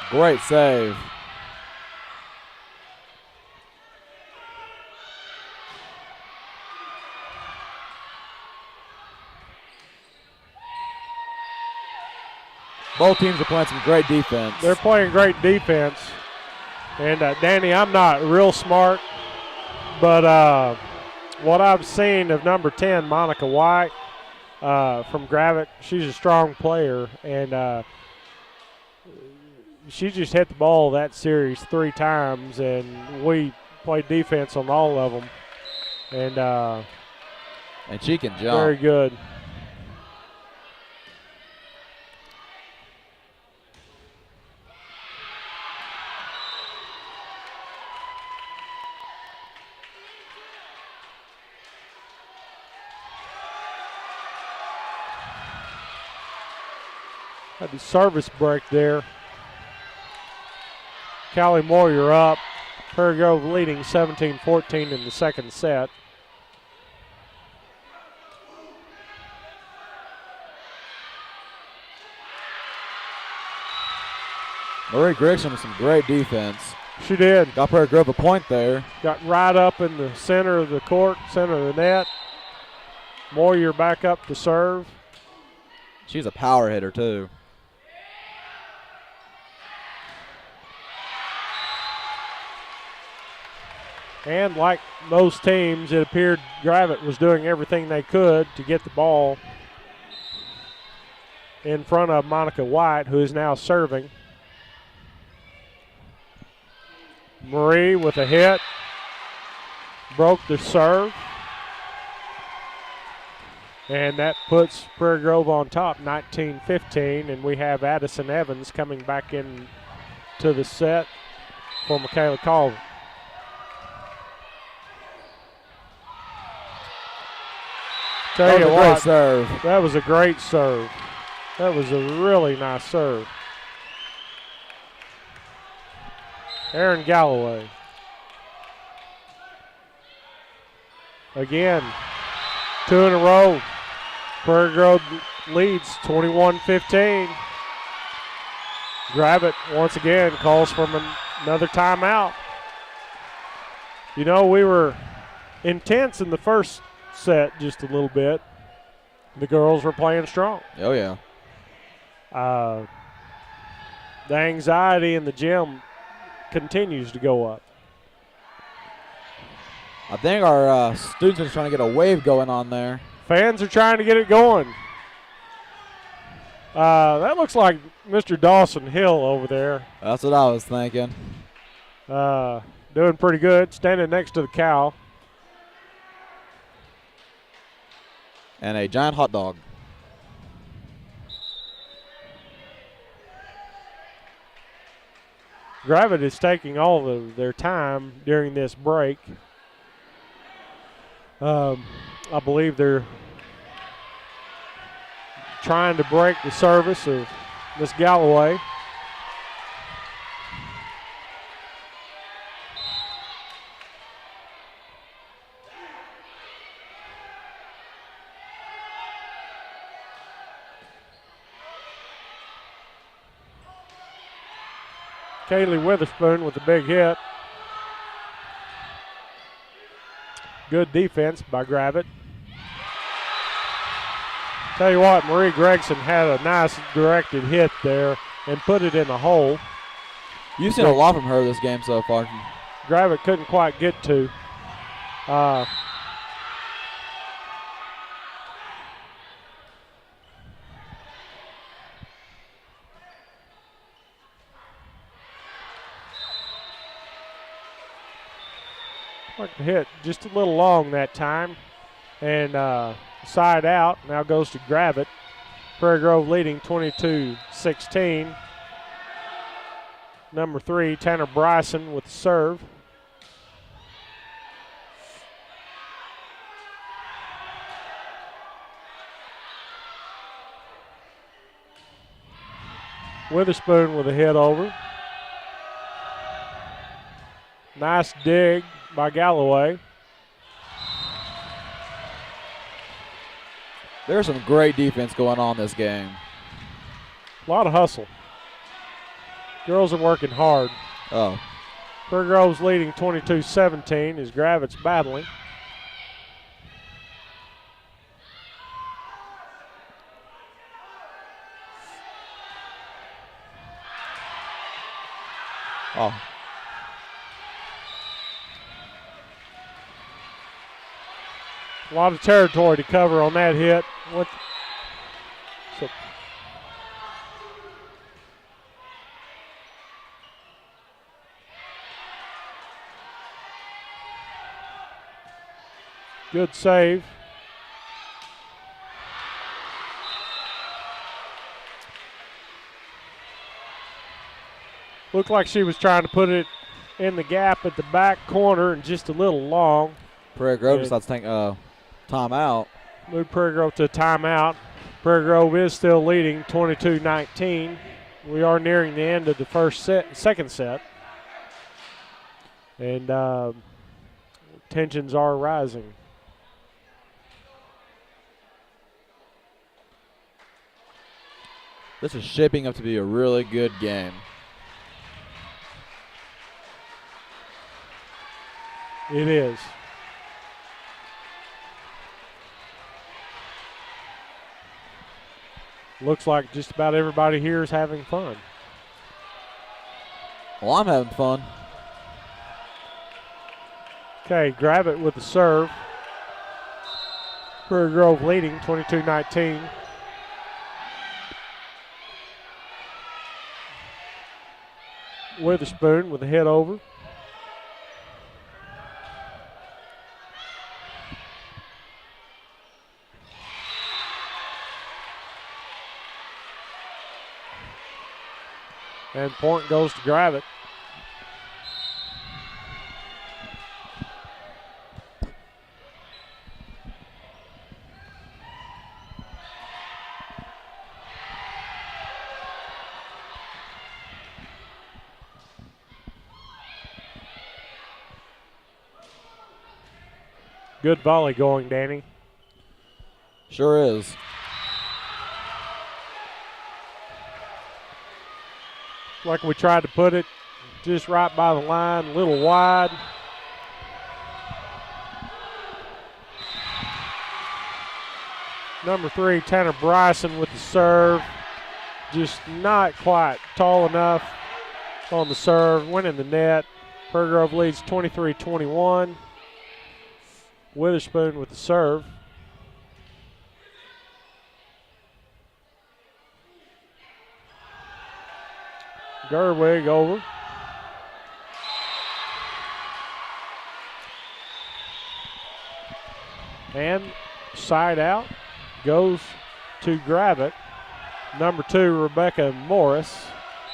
Great save. Both teams are playing some great defense. They're playing great defense. And Danny, I'm not real smart, but what I've seen of number 10, Monica White, from Gravette, she's a strong player, and she just hit the ball that series 3 times, and we played defense on all of them. And she can jump. Very good. Had the service break there. Callie Moore, you're up. Prairie Grove leading 17-14 in the second set. Marie Gregson with some great defense. She did. Got Prairie Grove a point there. Got right up in the center of the court, center of the net. Moore, you're back up to serve. She's a power hitter, too. And like most teams, it appeared Gravette was doing everything they could to get the ball in front of Monica White, who is now serving. Marie with a hit. Broke the serve. And that puts Prairie Grove on top, 19-15. And we have Addison Evans coming back in to the set for Michaela Colvin. Tell you what, serve. That was a great serve. That was a really nice serve. Aaron Galloway. Again, 2 in a row. Prairie Grove leads 21-15. Gravette once again calls for another timeout. You know, we were intense in the first set just a little bit. The girls were playing strong. Oh, yeah. The anxiety in the gym continues to go up. I think our students are trying to get a wave going on there. Fans are trying to get it going. That looks like Mr. Dawson Hill over there. That's what I was thinking. Doing pretty good, standing next to the cow. And a giant hot dog. Gravette is taking all of their time during this break. I believe they're trying to break the service of Miss Galloway. Kaylee Witherspoon with a big hit. Good defense by Gravette. Tell you what, Marie Gregson had a nice directed hit there and put it in the hole. You've seen a lot from her this game so far. Gravette couldn't quite get to. Like the hit just a little long that time. And side out now goes to Gravette. Prairie Grove leading 22-16. Number 3, Tanner Bryson with the serve. Witherspoon with a hit over. Nice dig by Galloway. There's some great defense going on this game. A lot of hustle. Girls are working hard. Oh. Prairie Grove's leading 22-17 as Gravette's battling. Oh. A lot of territory to cover on that hit. Good save. Looked like she was trying to put it in the gap at the back corner and just a little long. Prairie Grove decides to take a timeout. Moved Prairie Grove to a timeout. Prairie Grove is still leading 22-19. We are nearing the end of the second set. And tensions are rising. This is shaping up to be a really good game. It is. Looks like just about everybody here is having fun. Well, I'm having fun. Okay, Gravette with the serve. Prairie Grove leading 22-19. Witherspoon with a hit over. And point goes to Gravette. Good volley going, Danny. Sure is. Like we tried to put it just right by the line, a little wide. Number 3, Tanner Bryson with the serve. Just not quite tall enough on the serve. Went in the net. Prairie Grove leads 23-21. Witherspoon with the serve. Gerwig over. And side out goes to Gravette. Number 2, Rebecca Morris,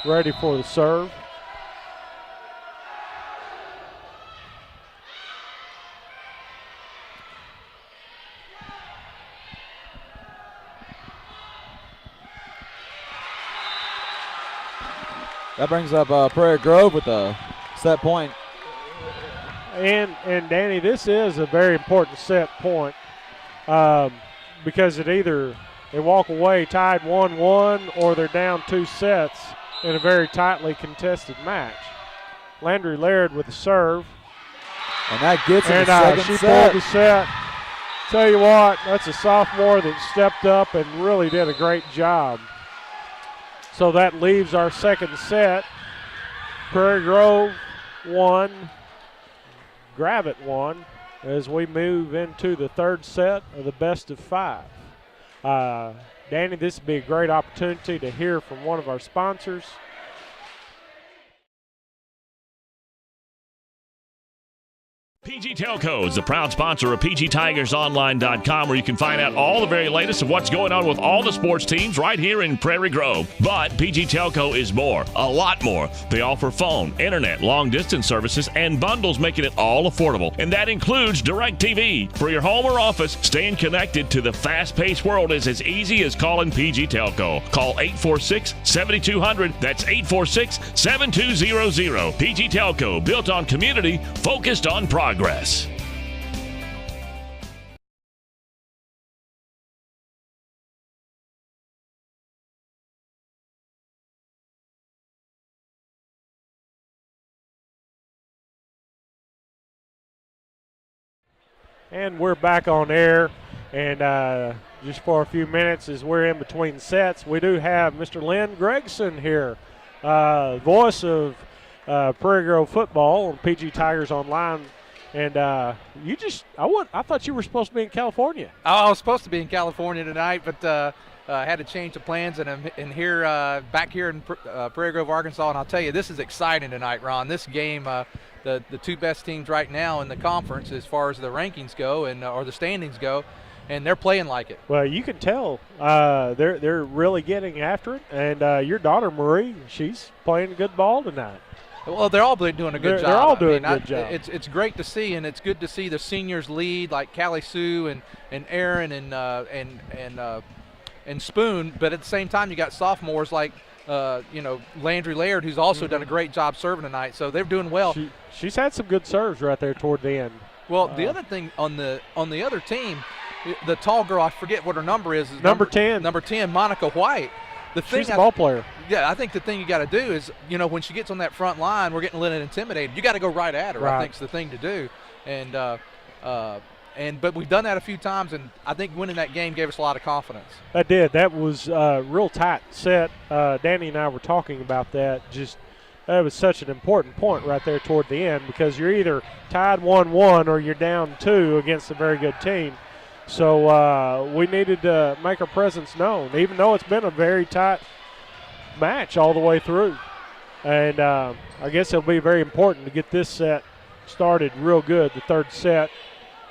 ready for the serve. That brings up Prairie Grove with a set point. And Danny, this is a very important set point because they walk away tied 1-1 or they're down 2 sets in a very tightly contested match. Landry Laird with the serve. And that gets in and the second she set. pulled the set. Tell you what, that's a sophomore that stepped up and really did a great job. So that leaves our second set. Prairie Grove 1, Gravette 1, as we move into the third set of the best of 5. Danny, this would be a great opportunity to hear from one of our sponsors. PG Telco is the proud sponsor of PGTigersOnline.com, where you can find out all the very latest of what's going on with all the sports teams right here in Prairie Grove. But PG Telco is more, a lot more. They offer phone, internet, long-distance services, and bundles, making it all affordable. And that includes DirecTV. For your home or office, staying connected to the fast-paced world is as easy as calling PG Telco. Call 846-7200. That's 846-7200. PG Telco, built on community, focused on progress. And we're back on air, and just for a few minutes as we're in between sets, we do have Mr. Lynn Gregson here, voice of Prairie Grove football on PG Tigers Online. And I thought you were supposed to be in California. Oh, I was supposed to be in California tonight, but I had to change the plans, and I'm here, back here in Prairie Grove, Arkansas. And I'll tell you, this is exciting tonight, Ron. This game, the two best teams right now in the conference as far as the rankings go and or the standings go, and they're playing like it. Well, you can tell they're really getting after it. And your daughter Marie, she's playing good ball tonight. Well, they're all doing a good job. They're all doing a good job. It's great to see, and it's good to see the seniors lead, like Callie Sue and Aaron and Spoon. But at the same time, you got sophomores like Landry Laird, who's also done a great job serving tonight. So they're doing well. She's had some good serves right there toward the end. Well, the other thing on the other team, the tall girl, I forget what her number is number 10. Number 10, Monica White. She's a ball player. Yeah, I think the thing you got to do is, when she gets on that front line, we're getting a little intimidated. You got to go right at her. Right. I think is the thing to do. But we've done that a few times, and I think winning that game gave us a lot of confidence. That did. That was a real tight set. Danny and I were talking about that. That was such an important point right there toward the end, because you're either tied 1-1 or you're down 2 against a very good team. So we needed to make our presence known, even though it's been a very tight match all the way through. And I guess it'll be very important to get this set started real good, the third set.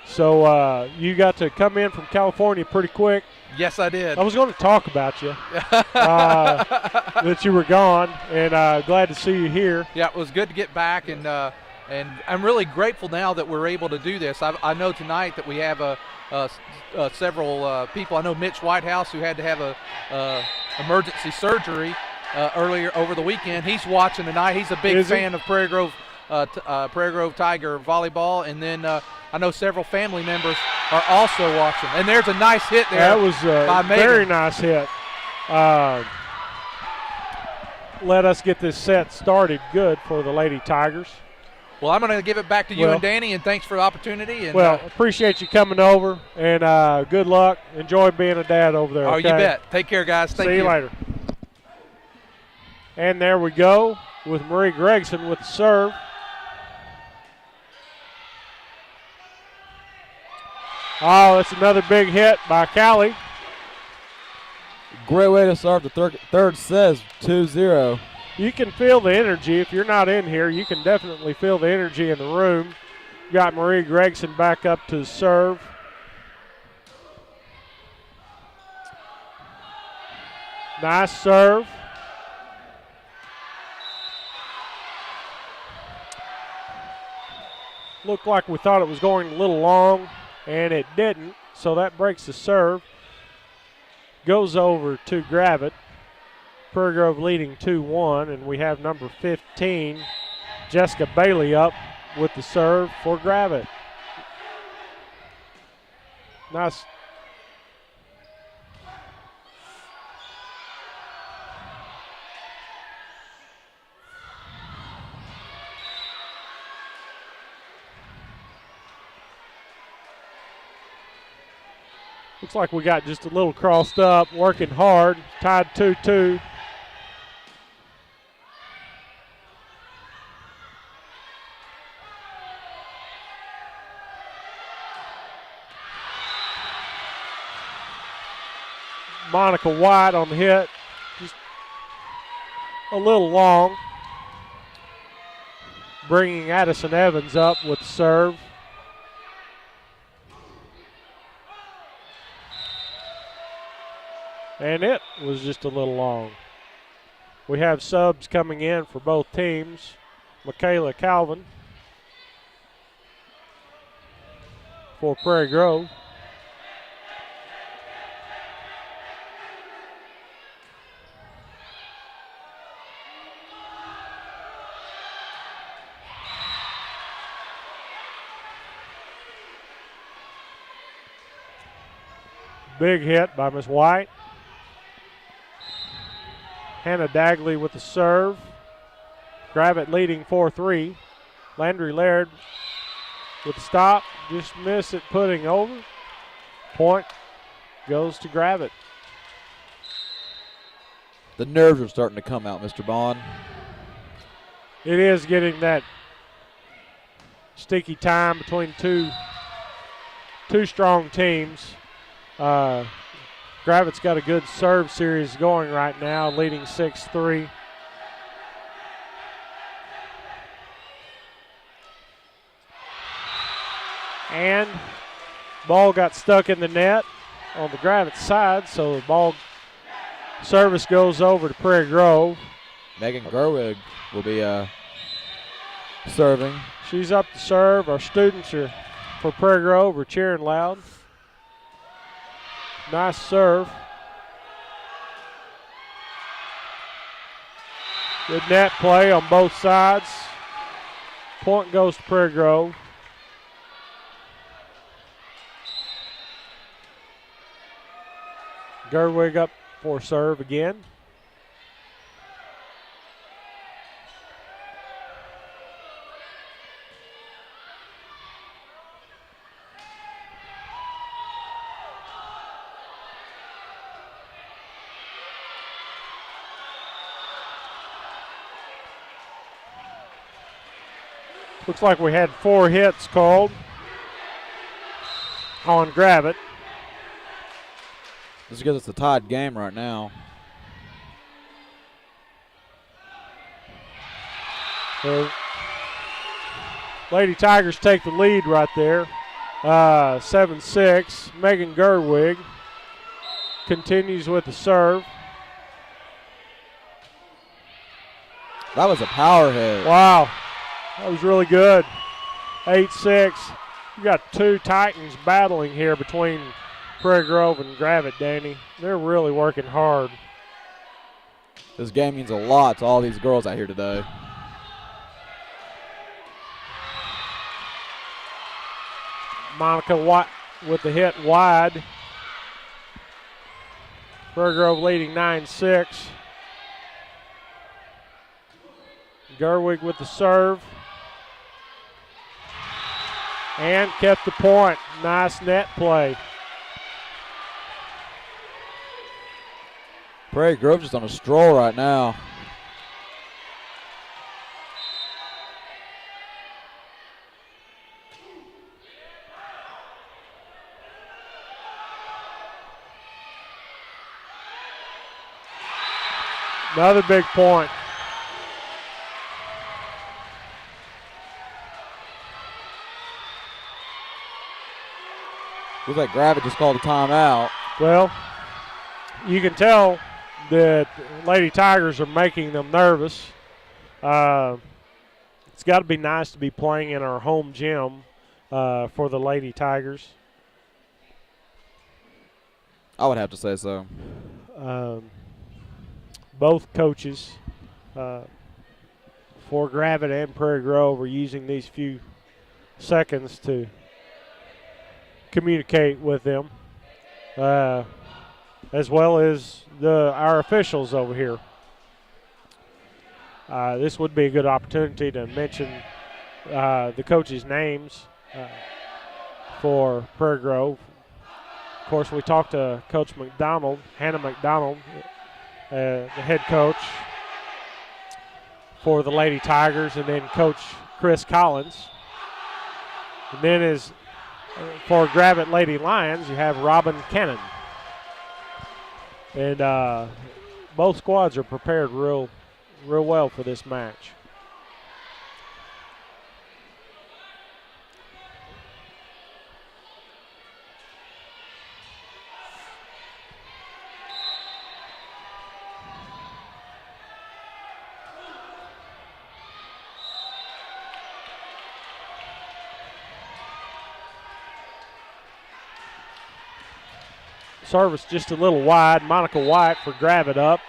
So you got to come in from California pretty quick. Yes, I did. I was going to talk about you, that you were gone, and glad to see you here. Yeah, it was good to get back, and I'm really grateful now that we're able to do this. I know tonight that we have several people. I know Mitch Whitehouse, who had to have a emergency surgery earlier over the weekend. He's watching tonight. He's a big fan of Prairie Grove Tiger volleyball, and then I know several family members are also watching. And there's a nice hit there. That was a very nice hit. Let us get this set started good for the Lady Tigers. Well, I'm going to give it back to you and Danny, and thanks for the opportunity. And, appreciate you coming over, and good luck. Enjoy being a dad over there. Oh, okay? you bet. Take care, guys. Thank you. See you later. And there we go with Marie Gregson with the serve. Oh, that's another big hit by Callie. Great way to start the third set, 2-0. You can feel the energy. If you're not in here, you can definitely feel the energy in the room. Got Marie Gregson back up to serve. Nice serve. Looked like we thought it was going a little long, and it didn't, so that breaks the serve. Goes over to Gravette. Prairie Grove leading 2-1, and we have number 15, Jessica Bailey, up with the serve for Gravette. Nice. Looks like we got just a little crossed up, working hard, tied 2-2. Monica White on the hit, just a little long. Bringing Addison Evans up with the serve. and it was just a little long. We have subs coming in for both teams. Michaela Calvin for Prairie Grove. Big hit by Miss White. Hannah Dagley with the serve. Gravette leading 4-3. Landry Laird with the stop. Just miss it putting over. Point goes to Gravette. The nerves are starting to come out, Mr. Bond. It is getting that sticky time between two strong teams. Gravette's got a good serve series going right now, leading 6-3. And ball got stuck in the net on the Gravette side, so the ball service goes over to Prairie Grove. Megan Gerwig will be serving. She's up to serve. Our students are for Prairie Grove are cheering loud. Nice serve. Good net play on both sides. Point goes to Prairie Grove. Gerwig up for serve again. Looks like we had 4 hits called on Gravette. This is because it's a tied game right now. So Lady Tigers take the lead right there. 7-6. Megan Gerwig continues with the serve. That was a power hit. Wow, that was really good. 8-6. You got 2 Titans battling here between Prairie Grove and Gravette, Danny. They're really working hard. This game means a lot to all these girls out here today. Monica White with the hit wide. Prairie Grove leading 9-6. Gerwig with the serve. And kept the point. Nice net play. Prairie Grove just on a stroll right now. Another big point. Looks like Gravette just called a timeout. Well, you can tell that Lady Tigers are making them nervous. It's got to be nice to be playing in our home gym for the Lady Tigers. I would have to say so. Both coaches for Gravette and Prairie Grove are using these few seconds to communicate with them, as well as our officials over here. This would be a good opportunity to mention the coaches' names for Prairie Grove. Of course, we talked to Coach McDonald, Hannah McDonald, the head coach for the Lady Tigers, and then Coach Chris Collins. And then for Gravette Lady Lions, you have Robin Cannon. And both squads are prepared real well for this match. Service just a little wide. Monica White for Gravette up.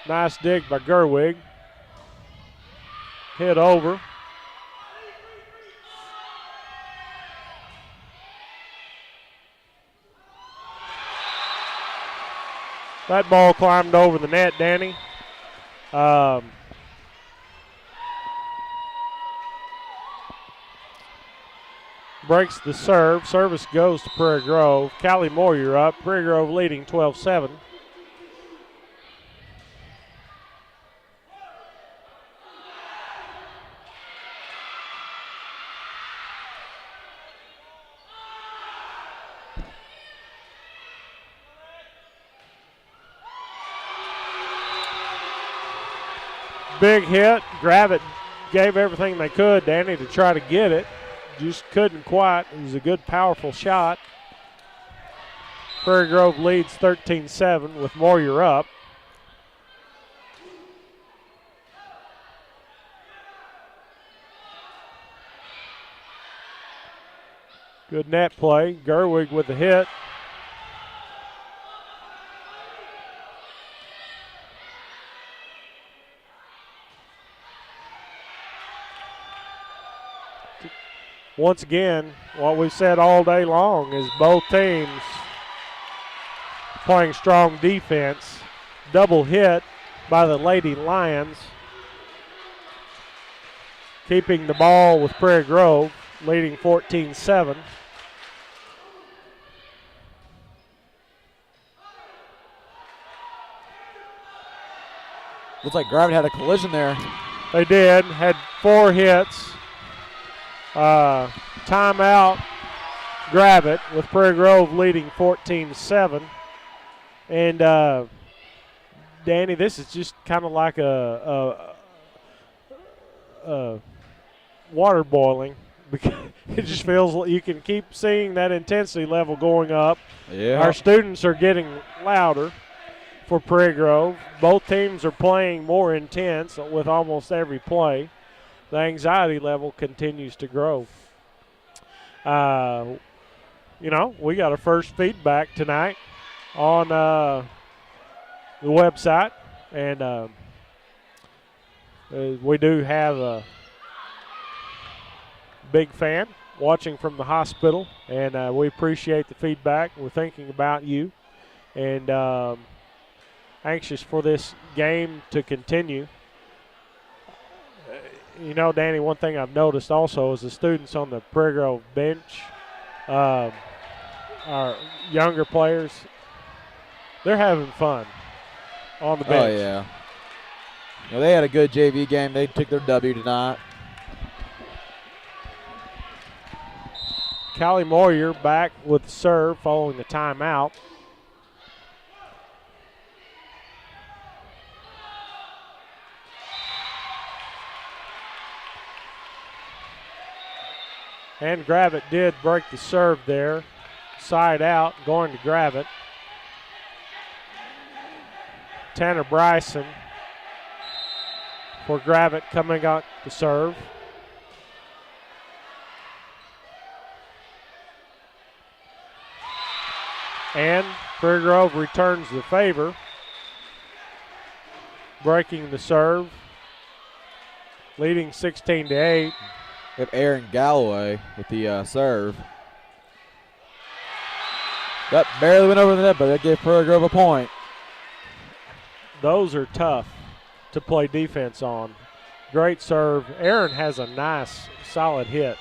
Nice dig by Gerwig. Hit over. That ball climbed over the net, Danny. Breaks the serve. Service goes to Prairie Grove. Callie Moyer up. Prairie Grove leading 12-7. Big hit. Gravette gave everything they could, Danny, to try to get it. Just couldn't quite. It was a good, powerful shot. Prairie Grove leads 13-7 with Moyer up. Good net play. Gerwig with the hit. Once again, what we've said all day long is both teams playing strong defense. Double hit by the Lady Lions, keeping the ball with Prairie Grove, leading 14-7. Looks like Gravette had a collision there. They did, had 4 hits. Timeout, Gravette with Prairie Grove leading 14-7. And Danny, this is just kind of like a water boiling. It just feels like you can keep seeing that intensity level going up. Yeah. Our students are getting louder for Prairie Grove. Both teams are playing more intense with almost every play. The anxiety level continues to grow. We got our first feedback tonight on the website, and we do have a big fan watching from the hospital, and we appreciate the feedback. We're thinking about you, and anxious for this game to continue. Danny, one thing I've noticed also is the students on the Prairie Grove bench, our younger players, they're having fun on the bench. Oh, yeah. They had a good JV game. They took their W tonight. Callie Moyer back with the serve following the timeout. And Gravette did break the serve there. Side out, going to Gravette. Tanner Bryson for Gravette coming out to serve. And Prairie Grove returns the favor, breaking the serve, leading 16-8. Got Aaron Galloway with the serve. That barely went over the net, but that gave Prairie Grove a point. Those are tough to play defense on. Great serve. Aaron has a nice, solid hit.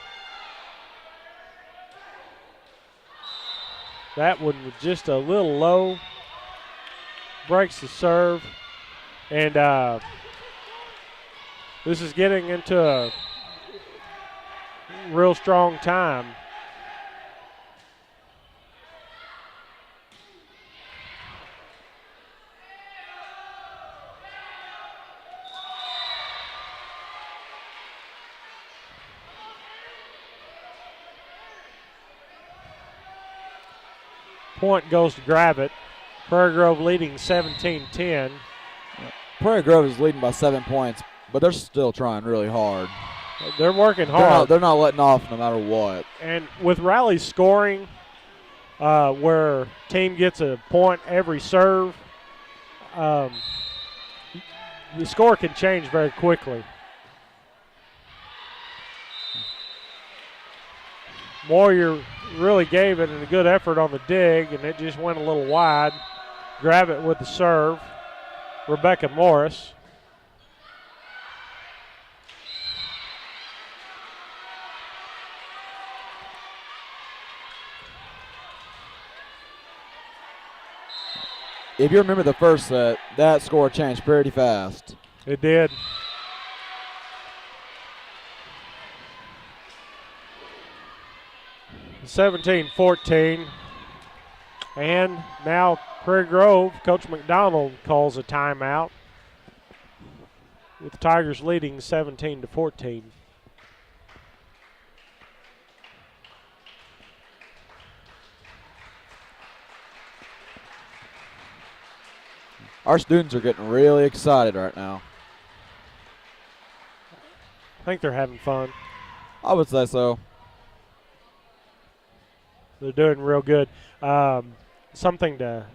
That one was just a little low. Breaks the serve. And this is getting into a real strong time. Point goes to Gravette. Prairie Grove leading 17-10. Prairie Grove is leading by 7 points, but they're still trying really hard. They're working hard. They're not letting off no matter what. And with rally scoring, where team gets a point every serve, the score can change very quickly. Moyer really gave it a good effort on the dig, and it just went a little wide. Gravette with the serve. Rebecca Morris. If you remember the first set, that score changed pretty fast. It did. (17-14), and now Prairie Grove, Coach McDonald calls a timeout with the Tigers leading 17-14. Our students are getting really excited right now. I think they're having fun. I would say so. They're doing real good. Something to,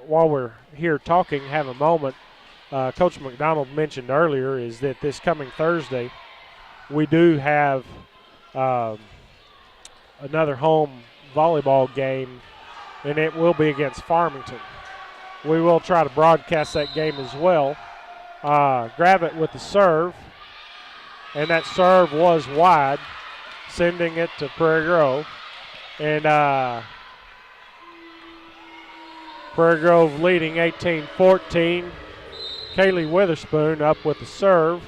while we're here talking, have a moment. Coach McDonald mentioned earlier is that this coming Thursday, we do have another home volleyball game, and it will be against Farmington. We will try to broadcast that game as well. Gravette with the serve, and that serve was wide, sending it to Prairie Grove. And Prairie Grove leading 18-14. Kaylee Witherspoon up with the serve.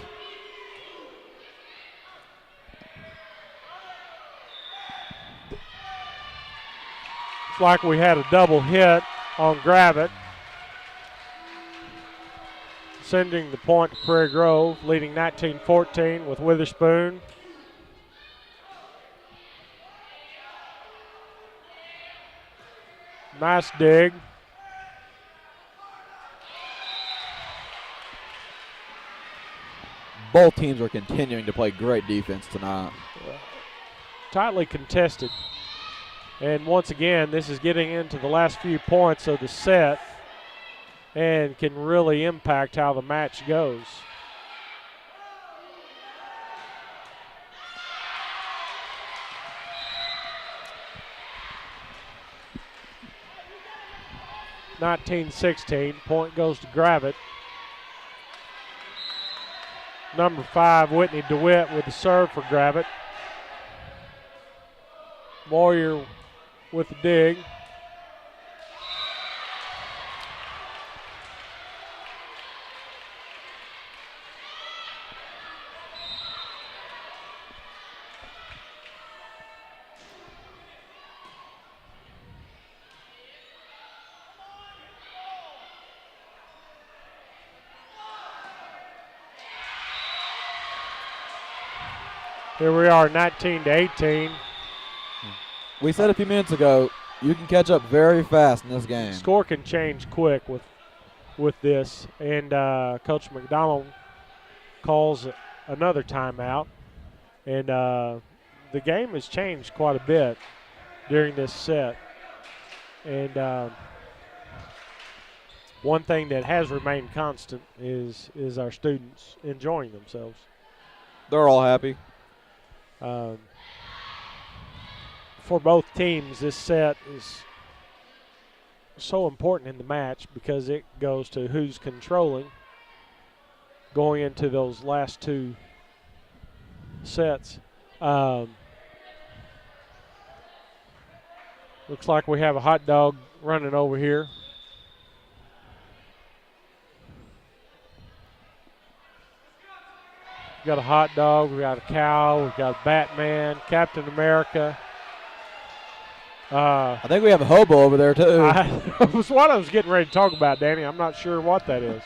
It's like we had a double hit on Gravette, sending the point to Prairie Grove, leading 19-14 with Witherspoon. Nice dig. Both teams are continuing to play great defense tonight. Tightly contested. And once again, this is getting into the last few points of the set and can really impact how the match goes. (19-16), point goes to Gravette. Number 5, Whitney DeWitt with the serve for Gravette. Moyer with the dig. Here we are, 19-18. We said a few minutes ago, you can catch up very fast in this game. Score can change quick with this, and Coach McDonald calls another timeout, and the game has changed quite a bit during this set. And one thing that has remained constant is our students enjoying themselves. They're all happy. For both teams, this set is so important in the match because it goes to who's controlling going into those last two sets. Looks like we have a hot dog running over here. We got a hot dog, we got a cow, we got a Batman, Captain America. I think we have a hobo over there, too. That was what I was getting ready to talk about, Danny. I'm not sure what that is.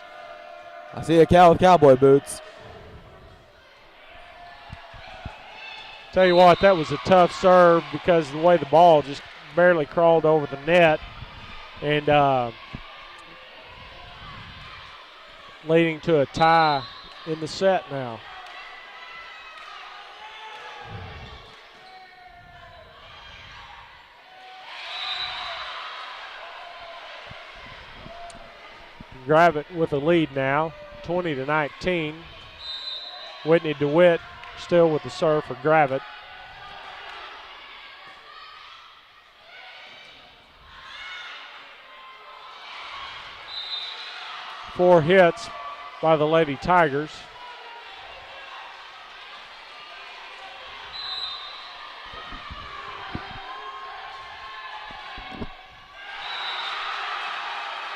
I see a cow with cowboy boots. Tell you what, that was a tough serve because of the way the ball just barely crawled over the net. And leading to a tie in the set now. Gravette with a lead now, 20-19. Whitney DeWitt still with the serve for Gravette. Four hits by the Lady Tigers.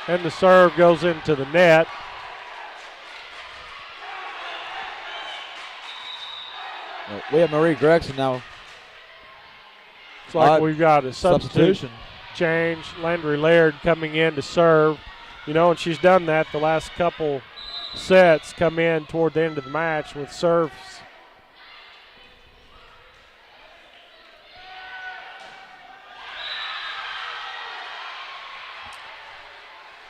And the serve goes into the net. We have Marie Gregson now. It's like we've got a substitution change. Landry Laird coming in to serve. You know, and she's done that the last couple sets, come in toward the end of the match with serves.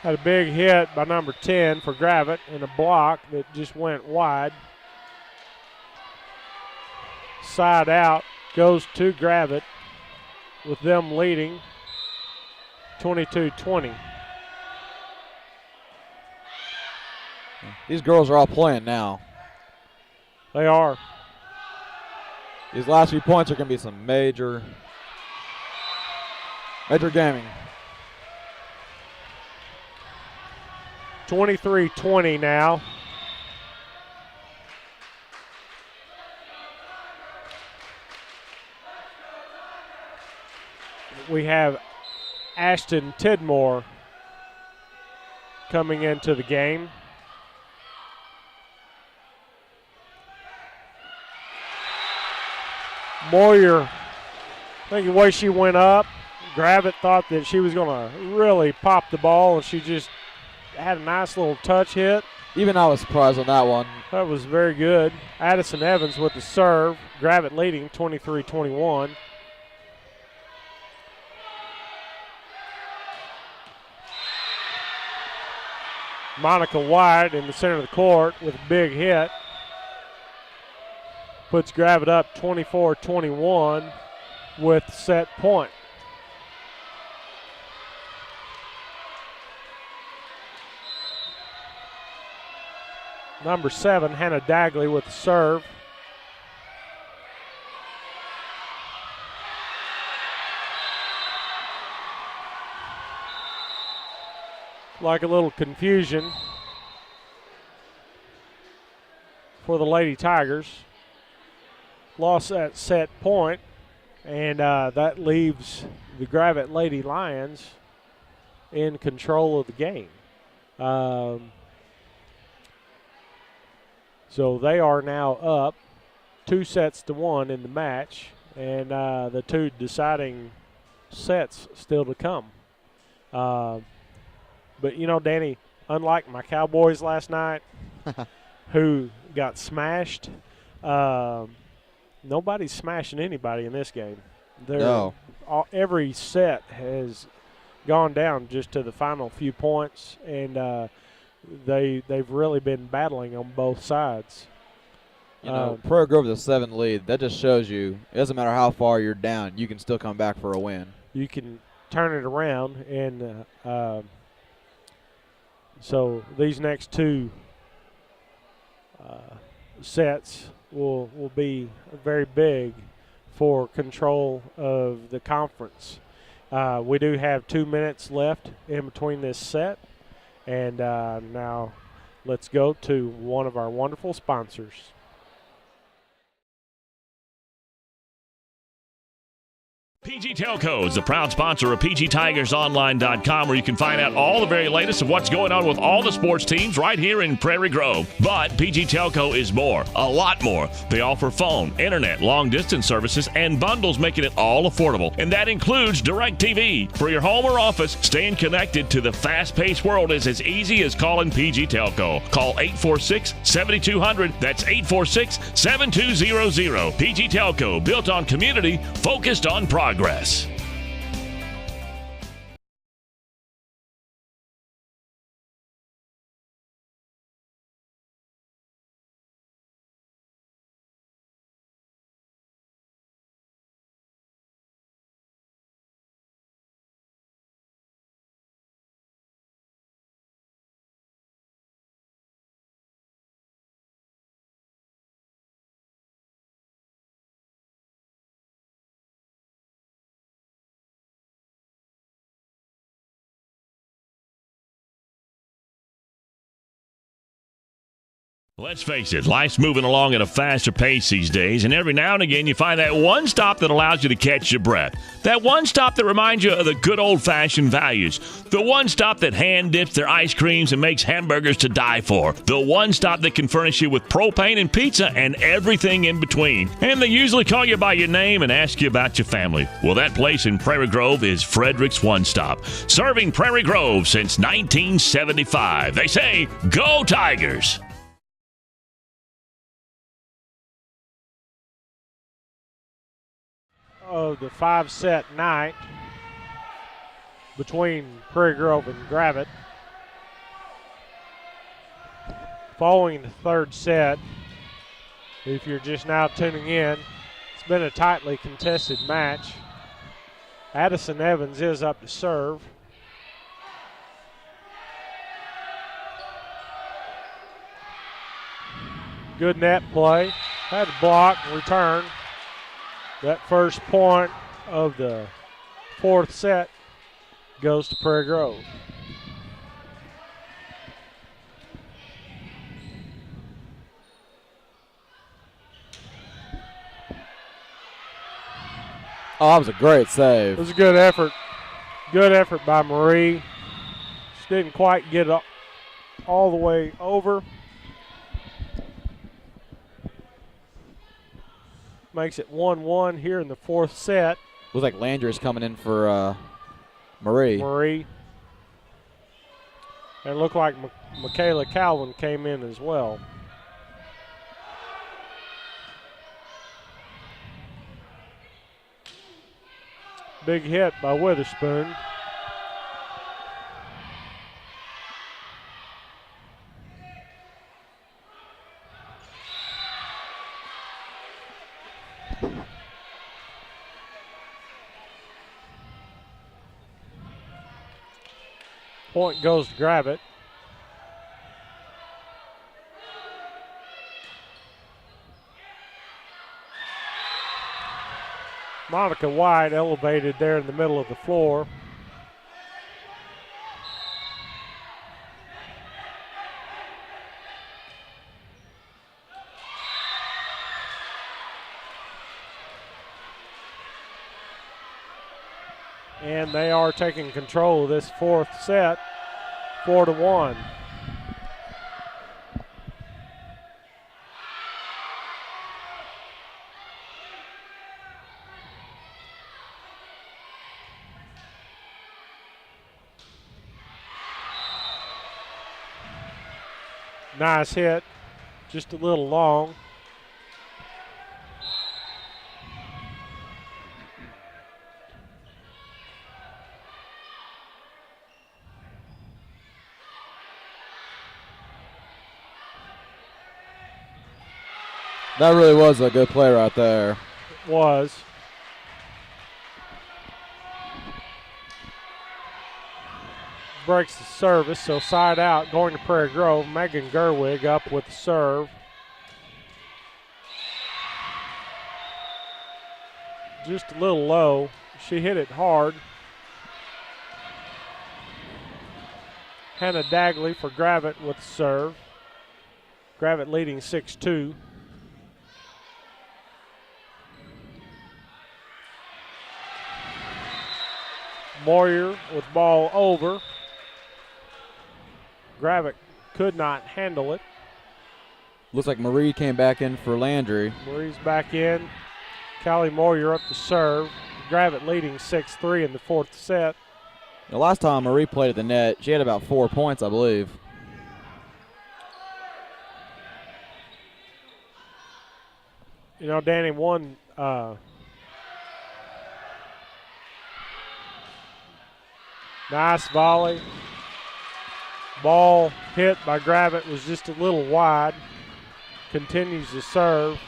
Had a big hit by number 10 for Gravette and a block that just went wide. Side out goes to Gravette with them leading 22-20. These girls are all playing now. They are. These last few points are going to be some major gaming. 23-20 now. We have Ashton Tidmore coming into the game. Moyer, I think the way she went up, Gravette thought that she was going to really pop the ball, and she just had a nice little touch hit. Even I was surprised on that one. That was very good. Addison Evans with the serve. Gravette leading 23-21. Monica White in the center of the court with a big hit. Puts Gravette up 24-21 with set point. Number 7, Hannah Dagley with the serve. Like a little confusion for the Lady Tigers. Lost that set point, and that leaves the Gravette Lady Lions in control of the game. So they are now up 2-1 in the match, and the two deciding sets still to come. But, you know, Danny, unlike my Cowboys last night, who got smashed, nobody's smashing anybody in this game. No. Every set has gone down just to the final few points, and they've really been battling on both sides. You know, Prairie Grove is a 7 lead. That just shows you it doesn't matter how far you're down, you can still come back for a win. You can turn it around, and so these next two sets will be very big for control of the conference. We do have 2 minutes left in between this set, and now let's go to one of our wonderful sponsors. PG Telco is the proud sponsor of PGTigersOnline.com, where you can find out all the very latest of what's going on with all the sports teams right here in Prairie Grove. But PG Telco is more, a lot more. They offer phone, internet, long-distance services, and bundles, making it all affordable. And that includes DirecTV. For your home or office, staying connected to the fast-paced world is as easy as calling PG Telco. Call 846-7200. That's 846-7200. PG Telco, built on community, focused on progress. Let's face it, life's moving along at a faster pace these days, and every now and again you find that one stop that allows you to catch your breath. That one stop that reminds you of the good old-fashioned values. The one stop that hand dips their ice creams and makes hamburgers to die for. The one stop that can furnish you with propane and pizza and everything in between. And they usually call you by your name and ask you about your family. Well, that place in Prairie Grove is Frederick's One Stop, serving Prairie Grove since 1975. They say, "Go Tigers!" Of the 5-set night between Prairie Grove and Gravette. Following the third set, if you're just now tuning in, it's been a tightly contested match. Addison Evans is up to serve. Good net play. Had a block, return. That first point of the fourth set goes to Prairie Grove. Oh, that was a great It save. was a good effort. Good effort by Marie. She didn't quite get it all the way over. Makes it 1-1 here in the fourth set. Looks like Landry's coming in for Marie. Marie. And it looked like Michaela Calvin came in as well. Big hit by Witherspoon. Point goes to Gravette. Monica White elevated there in the middle of the floor. And they are taking control of this fourth set, 4-1. Nice hit, just a little long. That really was a good play right there. Was. Breaks the service, so side out going to Prairie Grove. Megan Gerwig up with the serve. Just a little low. She hit it hard. Hannah Dagley for Gravette with the serve. Gravette leading 6-2. Moyer with ball over. Gravette could not handle it. Looks like Marie came back in for Landry. Marie's back in. Callie Moyer up to serve. Gravette leading 6-3 in the fourth set. The last time Marie played at the net, she had about 4 points, I believe. You know, Danny, nice volley. Ball hit by Gravette was just a little wide. Continues to serve.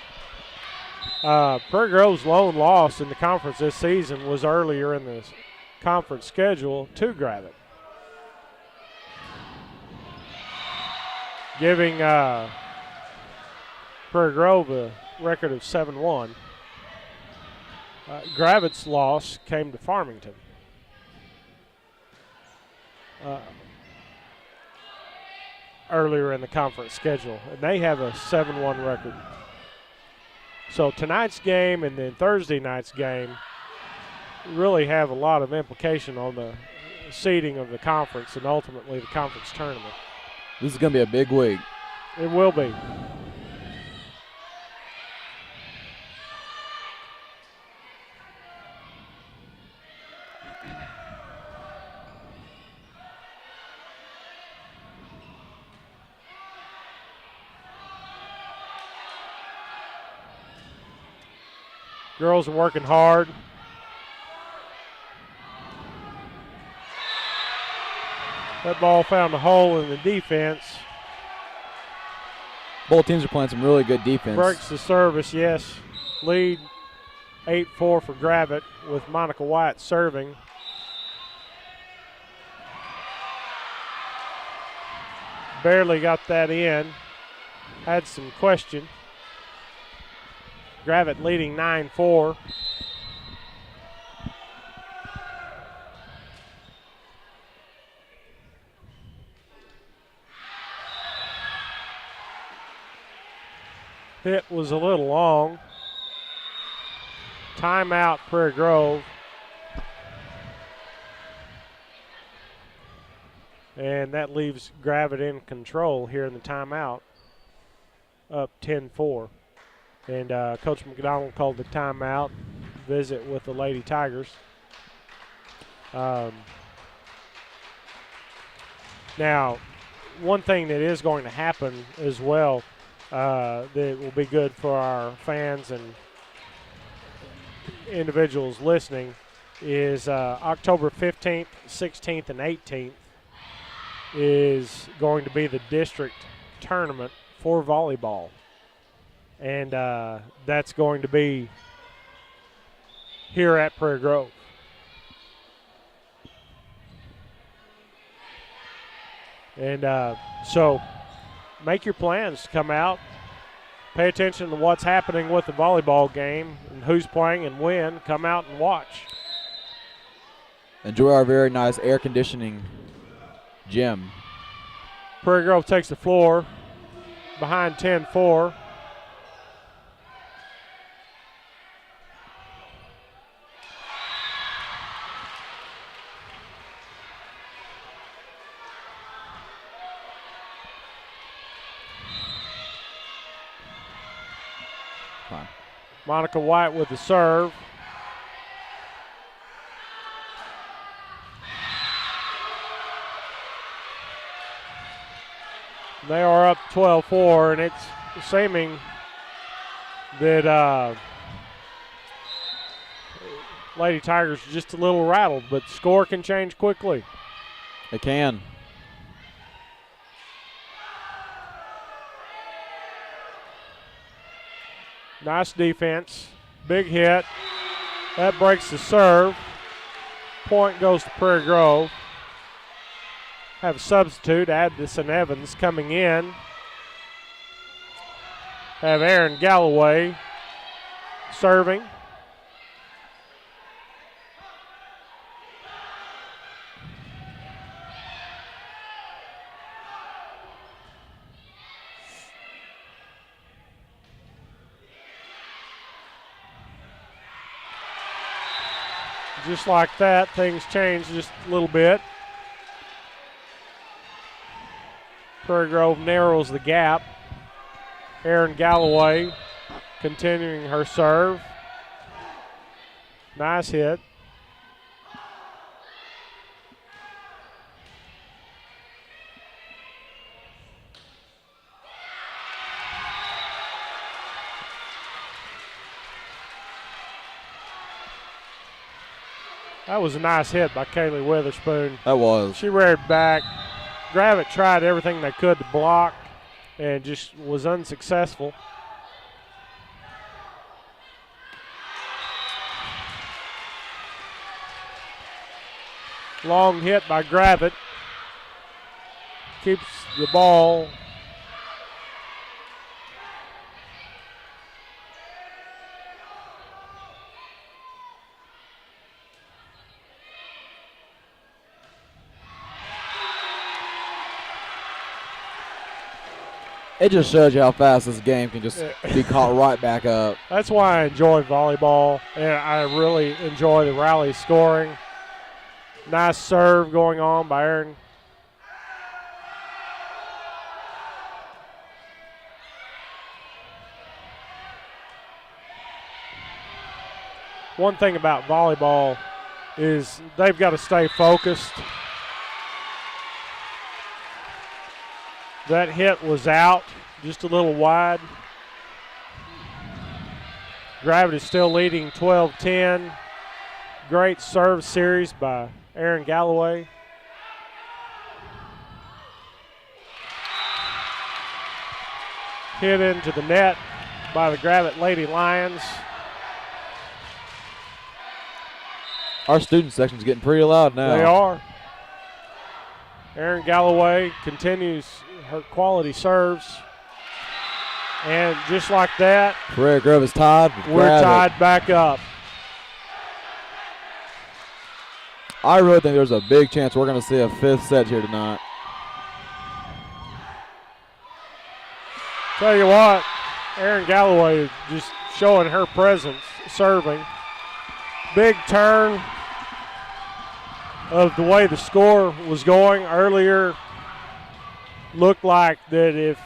Prairie Grove's lone loss in the conference this season was earlier in the conference schedule to Gravette, giving Prairie Grove a record of 7-1. Gravette's loss came to Farmington. earlier in the conference schedule, and they have a 7-1 record. So tonight's game and then Thursday night's game really have a lot of implication on the seeding of the conference and ultimately the conference tournament. This is going to be a big week. It will be. Girls are working hard. That ball found a hole in the defense. Both teams are playing some really good defense. Breaks the service, yes. Lead 8-4 for Gravette with Monica White serving. Barely got that in. Had some question. Gravette leading 9-4. Hit was a little long. Timeout, Prairie Grove. And that leaves Gravette in control here in the timeout. Up 10-4. And Coach McDonald called the timeout, visit with the Lady Tigers. Now, one thing that is going to happen as well that will be good for our fans and individuals listening is October 15th, 16th, and 18th is going to be the district tournament for volleyball. And that's going to be here at Prairie Grove. And so make your plans to come out. Pay attention to what's happening with the volleyball game and who's playing and when. Come out and watch. Enjoy our very nice air conditioning gym. Prairie Grove takes the floor behind 10-4. Monica White with the serve. They are up 12-4, and it's seeming that Lady Tigers are just a little rattled, but the score can change quickly. It can. Nice defense. Big hit. That breaks the serve. Point goes to Prairie Grove. Have a substitute, Addison Evans, coming in. Have Aaron Galloway serving. Just like that, things change just a little bit. Prairie Grove narrows the gap. Aaron Galloway continuing her serve. Nice hit. That was a nice hit by Kaylee Witherspoon. That was. She reared back. Gravette tried everything they could to block and just was unsuccessful. Long hit by Gravette. Keeps the ball. It just shows you how fast this game can just be caught right back up. That's why I enjoy volleyball, and I really enjoy the rally scoring. Nice serve going on by Aaron. One thing about volleyball is they've got to stay focused. That hit was out, just a little wide. Gravette is still leading 12-10. Great serve series by Aaron Galloway. Hit into the net by the Gravette Lady Lions. Our student section's getting pretty loud now. They are. Aaron Galloway continues her quality serves. And just like that, Prairie Grove is tied. we're tied back up. I really think there's a big chance we're going to see a fifth set here tonight. Tell you what, Aaron Galloway is just showing her presence, serving. Big turn of the way the score was going earlier. Looked like that if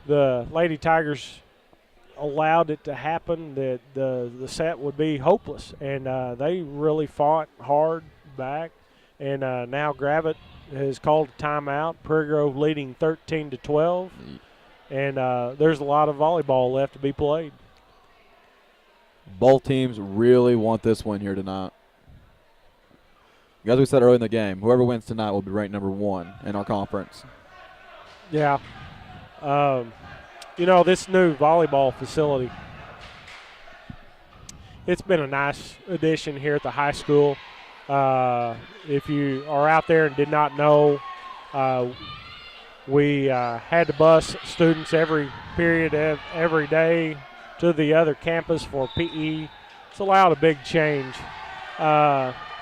the Lady Tigers allowed it to happen, that the set would be hopeless. And they really fought hard back. And now Gravette has called a timeout. Prairie Grove leading 13-12. And there's a lot of volleyball left to be played. Both teams really want this win here tonight. As we said earlier in the game, whoever wins tonight will be ranked number 1 in our conference. Yeah. You know, this new volleyball facility, it's been a nice addition here at the high school. If you are out there and did not know, we had to bus students every period, every day to the other campus for PE. It's allowed a big change.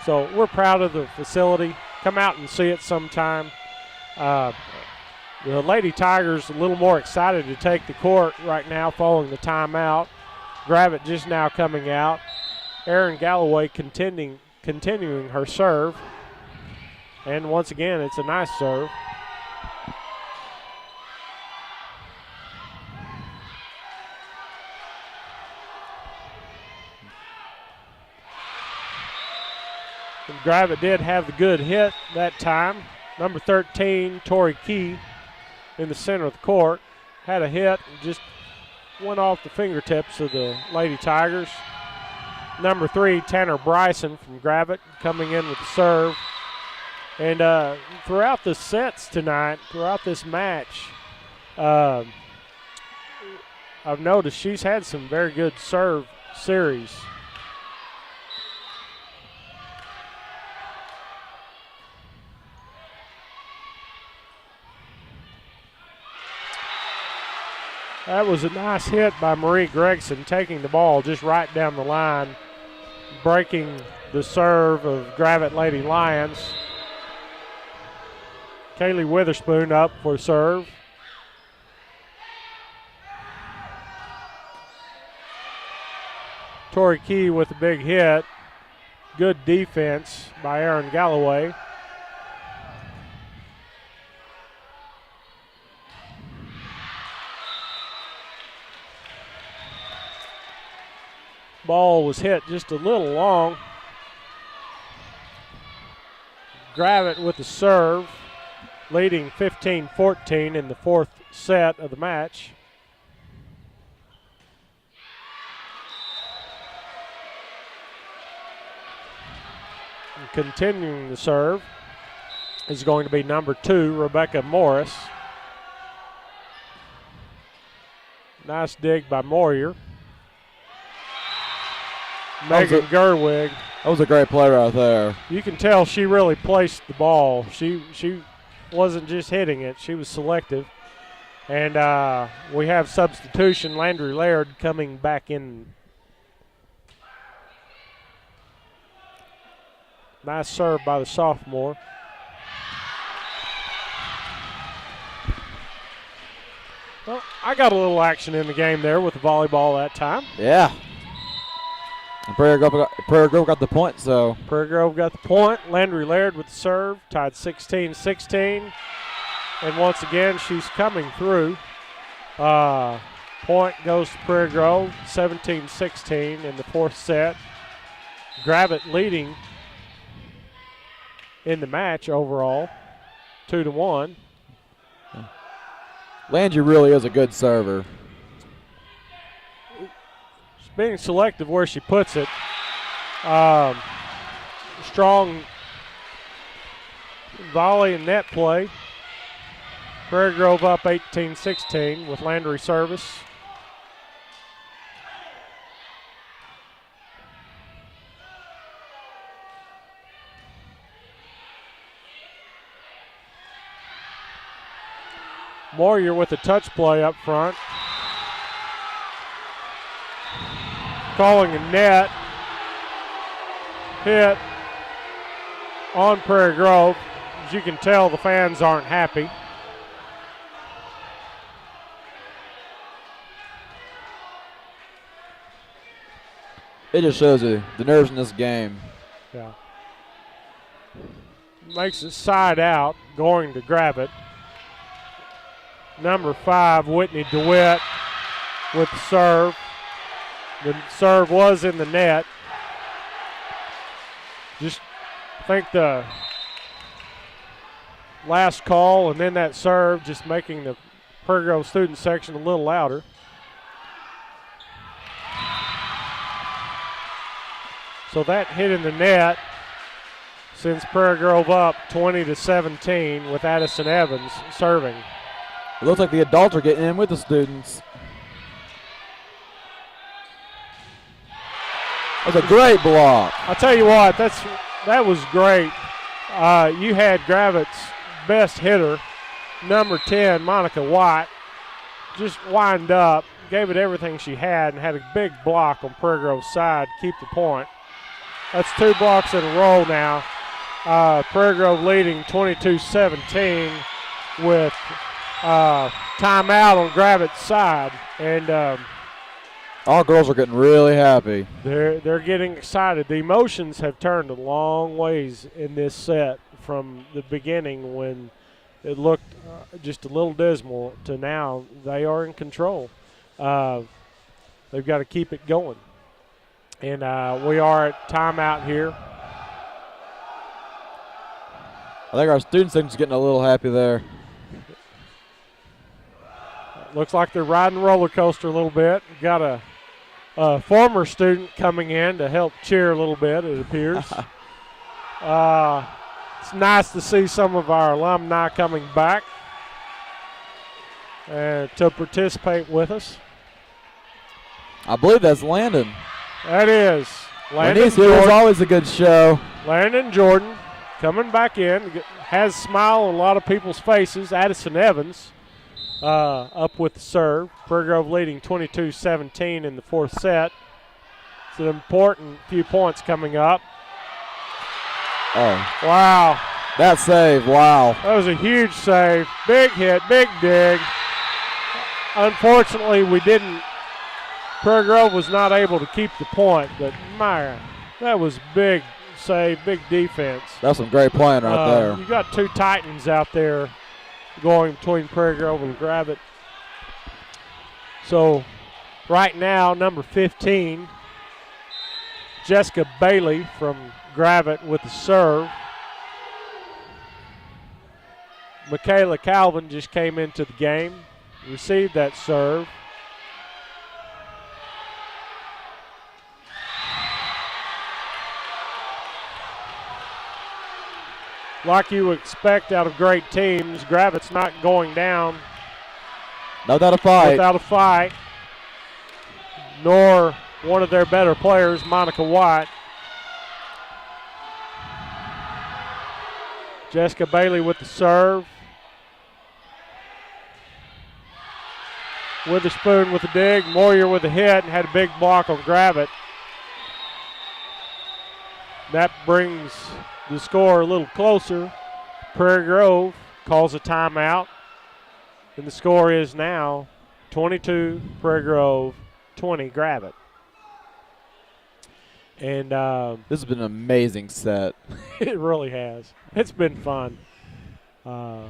So we're proud of the facility. Come out and see it sometime. The Lady Tigers a little more excited to take the court right now following the timeout. Gravette just now coming out. Aaron Galloway continuing her serve. And once again, it's a nice serve. And Gravette did have the good hit that time. Number 13, Tori Key, in the center of the court, had a hit and just went off the fingertips of the Lady Tigers. Number 3, Tanner Bryson from Gravette, coming in with the serve. And throughout the sets tonight, throughout this match, I've noticed she's had some very good serve series. That was a nice hit by Marie Gregson, taking the ball just right down the line, breaking the serve of Gravette Lady Lions. Kaylee Witherspoon up for serve. Tori Key with a big hit. Good defense by Aaron Galloway. Ball was hit just a little long. Gravette with the serve, leading 15-14 in the fourth set of the match. And continuing the serve is going to be number 2, Rebecca Morris. Nice dig by Moyer. Megan Gerwig. That was a great play right there. You can tell she really placed the ball. She wasn't just hitting it. She was selective. And we have substitution, Landry Laird coming back in. Nice serve by the sophomore. Well, I got a little action in the game there with the volleyball that time. Yeah. And Prairie Grove got the point, so. Prairie Grove got the point. Landry Laird with the serve, tied 16-16. And once again, she's coming through. Point goes to Prairie Grove, 17-16 in the fourth set. Gravette leading in the match overall, 2-1. Landry really is a good server. She's being selective where she puts it. Strong volley and net play. Prairie Grove up 18-16 with Landry service. Moyer with a touch play up front. Calling a net. Hit on Prairie Grove. As you can tell, the fans aren't happy. It just shows you the nerves in this game. Yeah. Makes it side out, going to Gravette. Number 5, Whitney DeWitt with the serve. The serve was in the net. Just think the last call and then that serve just making the Prairie Grove student section a little louder. So that hit in the net sends Prairie Grove up 20-17 with Addison Evans serving. It looks like the adults are getting in with the students. That's a great block. I'll tell you what, that was great. You had Gravette's best hitter, number 10, Monica White, just wind up, gave it everything she had, and had a big block on Prairie Grove's side to keep the point. That's 2 blocks in a row now. Prairie Grove leading 22-17 with timeout on Gravette's side, and all girls are getting really happy. They're getting excited. The emotions have turned a long ways in this set from the beginning when it looked just a little dismal to now they are in control. They've got to keep it going, and we are at timeout here. I think our student section's getting a little happy there. Looks like they're riding a roller coaster a little bit. Got a former student coming in to help cheer a little bit, it appears. It's nice to see some of our alumni coming back to participate with us. I believe that's Landon. That is. When he's here, it's always a good show. Landon Jordan coming back in. Has a smile on a lot of people's faces. Addison Evans up with the serve. Prairie Grove leading 22-17 in the fourth set. It's an important few points coming up. Oh. Wow. That save, wow. That was a huge save. Big hit, big dig. Unfortunately, Prairie Grove was not able to keep the point, but my, that was big save, big defense. That's some great playing right there. You got 2 Titans out there going between Prairie Grove and Gravette. So right now, number 15, Jessica Bailey from Gravette with the serve. Michaela Calvin just came into the game, received that serve. Like you would expect out of great teams, Gravette's not going down without a fight. Nor one of their better players, Monica White. Jessica Bailey with the serve. Witherspoon with the dig. Moyer with the hit and had a big block on Gravette. That brings the score a little closer. Prairie Grove calls a timeout, and the score is now 22 Prairie Grove, 20 Gravette. And This has been an amazing set. it really has. It's been fun. I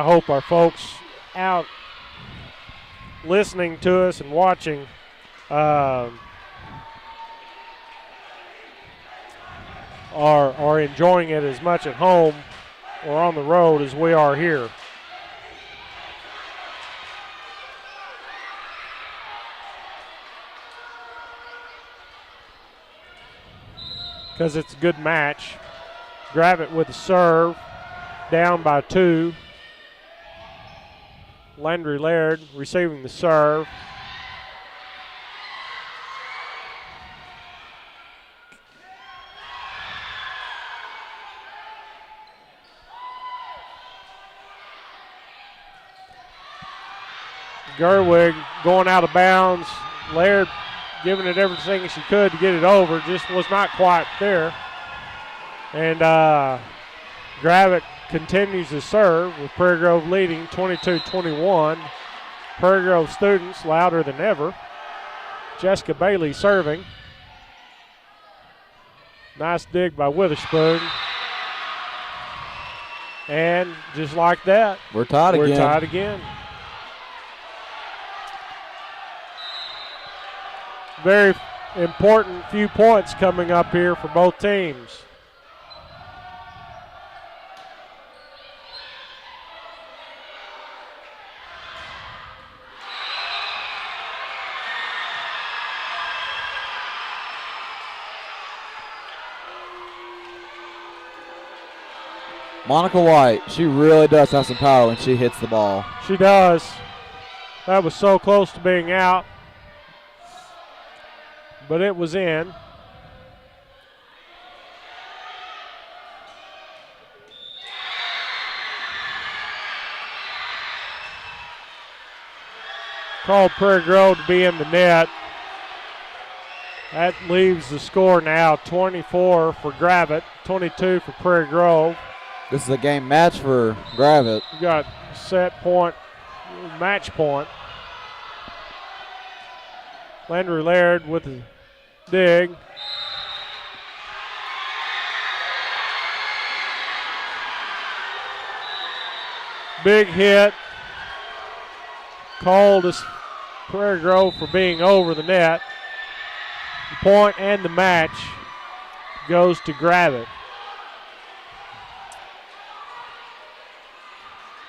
hope our folks out listening to us and watching are enjoying it as much at home or on the road as we are here. Because it's a good match. Gravette with the serve, down by 2. Landry Laird receiving the serve. Gerwig going out of bounds. Laird giving it everything she could to get it over, just was not quite there. And Gravette continues to serve with Prairie Grove leading 22-21. Prairie Grove students louder than ever. Jessica Bailey serving. Nice dig by Witherspoon. And just like that, We're tied again. we're tied again. Very important few points coming up here for both teams. Monica White, she really does have some power when she hits the ball. She does. That was so close to being out, but it was in. Called Prairie Grove to be in the net. That leaves the score now 24 for Gravette, 22 for Prairie Grove. This is a game match for Gravette. We got set point, match point. Landry Laird with the dig. Big hit. Called as Prairie Grove for being over the net. The point and the match goes to Gravette.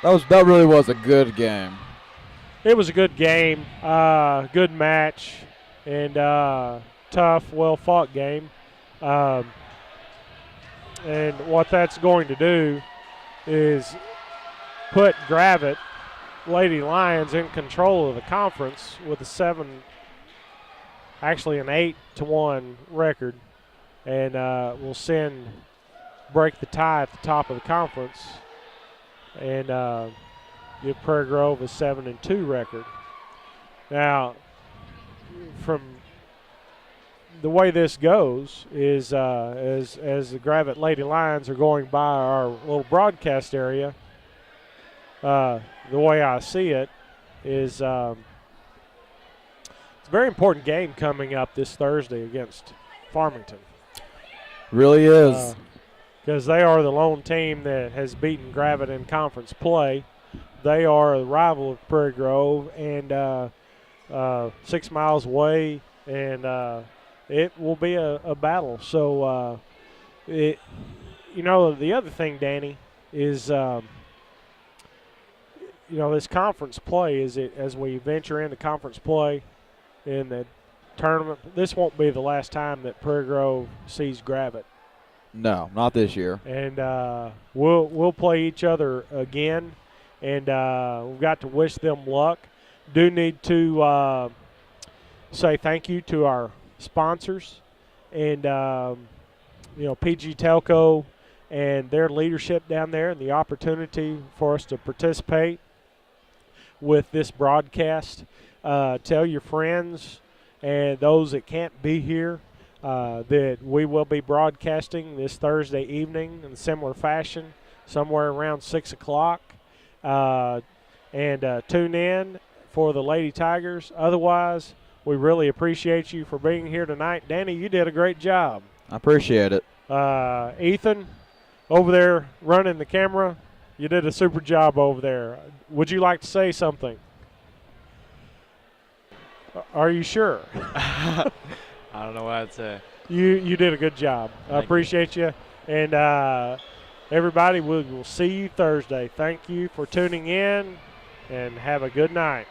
That really was a good game. It was a good game, good match, and tough, well-fought game. And what that's going to do is put Gravette Lady Lions in control of the conference with an 8-1 record, and will break the tie at the top of the conference, and give Prairie Grove a 7-2 record. Now, from the way this goes is as the Gravette Lady Lions are going by our little broadcast area, the way I see it is it's a very important game coming up this Thursday against Farmington. Really is. Because they are the lone team that has beaten Gravette in conference play. They are a rival of Prairie Grove and 6 miles away, and it will be a battle. So, the other thing, Danny, is this conference play as we venture into conference play in the tournament. This won't be the last time that Prairie Grove sees Gravette. No, not this year. And we'll play each other again, and we've got to wish them luck. Do need to say thank you to our sponsors and PG Telco and their leadership down there, and the opportunity for us to participate with this broadcast. Tell your friends and those that can't be here that we will be broadcasting this Thursday evening in a similar fashion, somewhere around 6 o'clock. and tune in for the Lady Tigers. Otherwise, we really appreciate you for being here tonight. Danny, you did a great job. I appreciate it. Ethan, over there running the camera, you did a super job over there. Would you like to say something? Are you sure? I don't know what I'd say. You did a good job. I appreciate you. And everybody, we'll see you Thursday. Thank you for tuning in, and have a good night.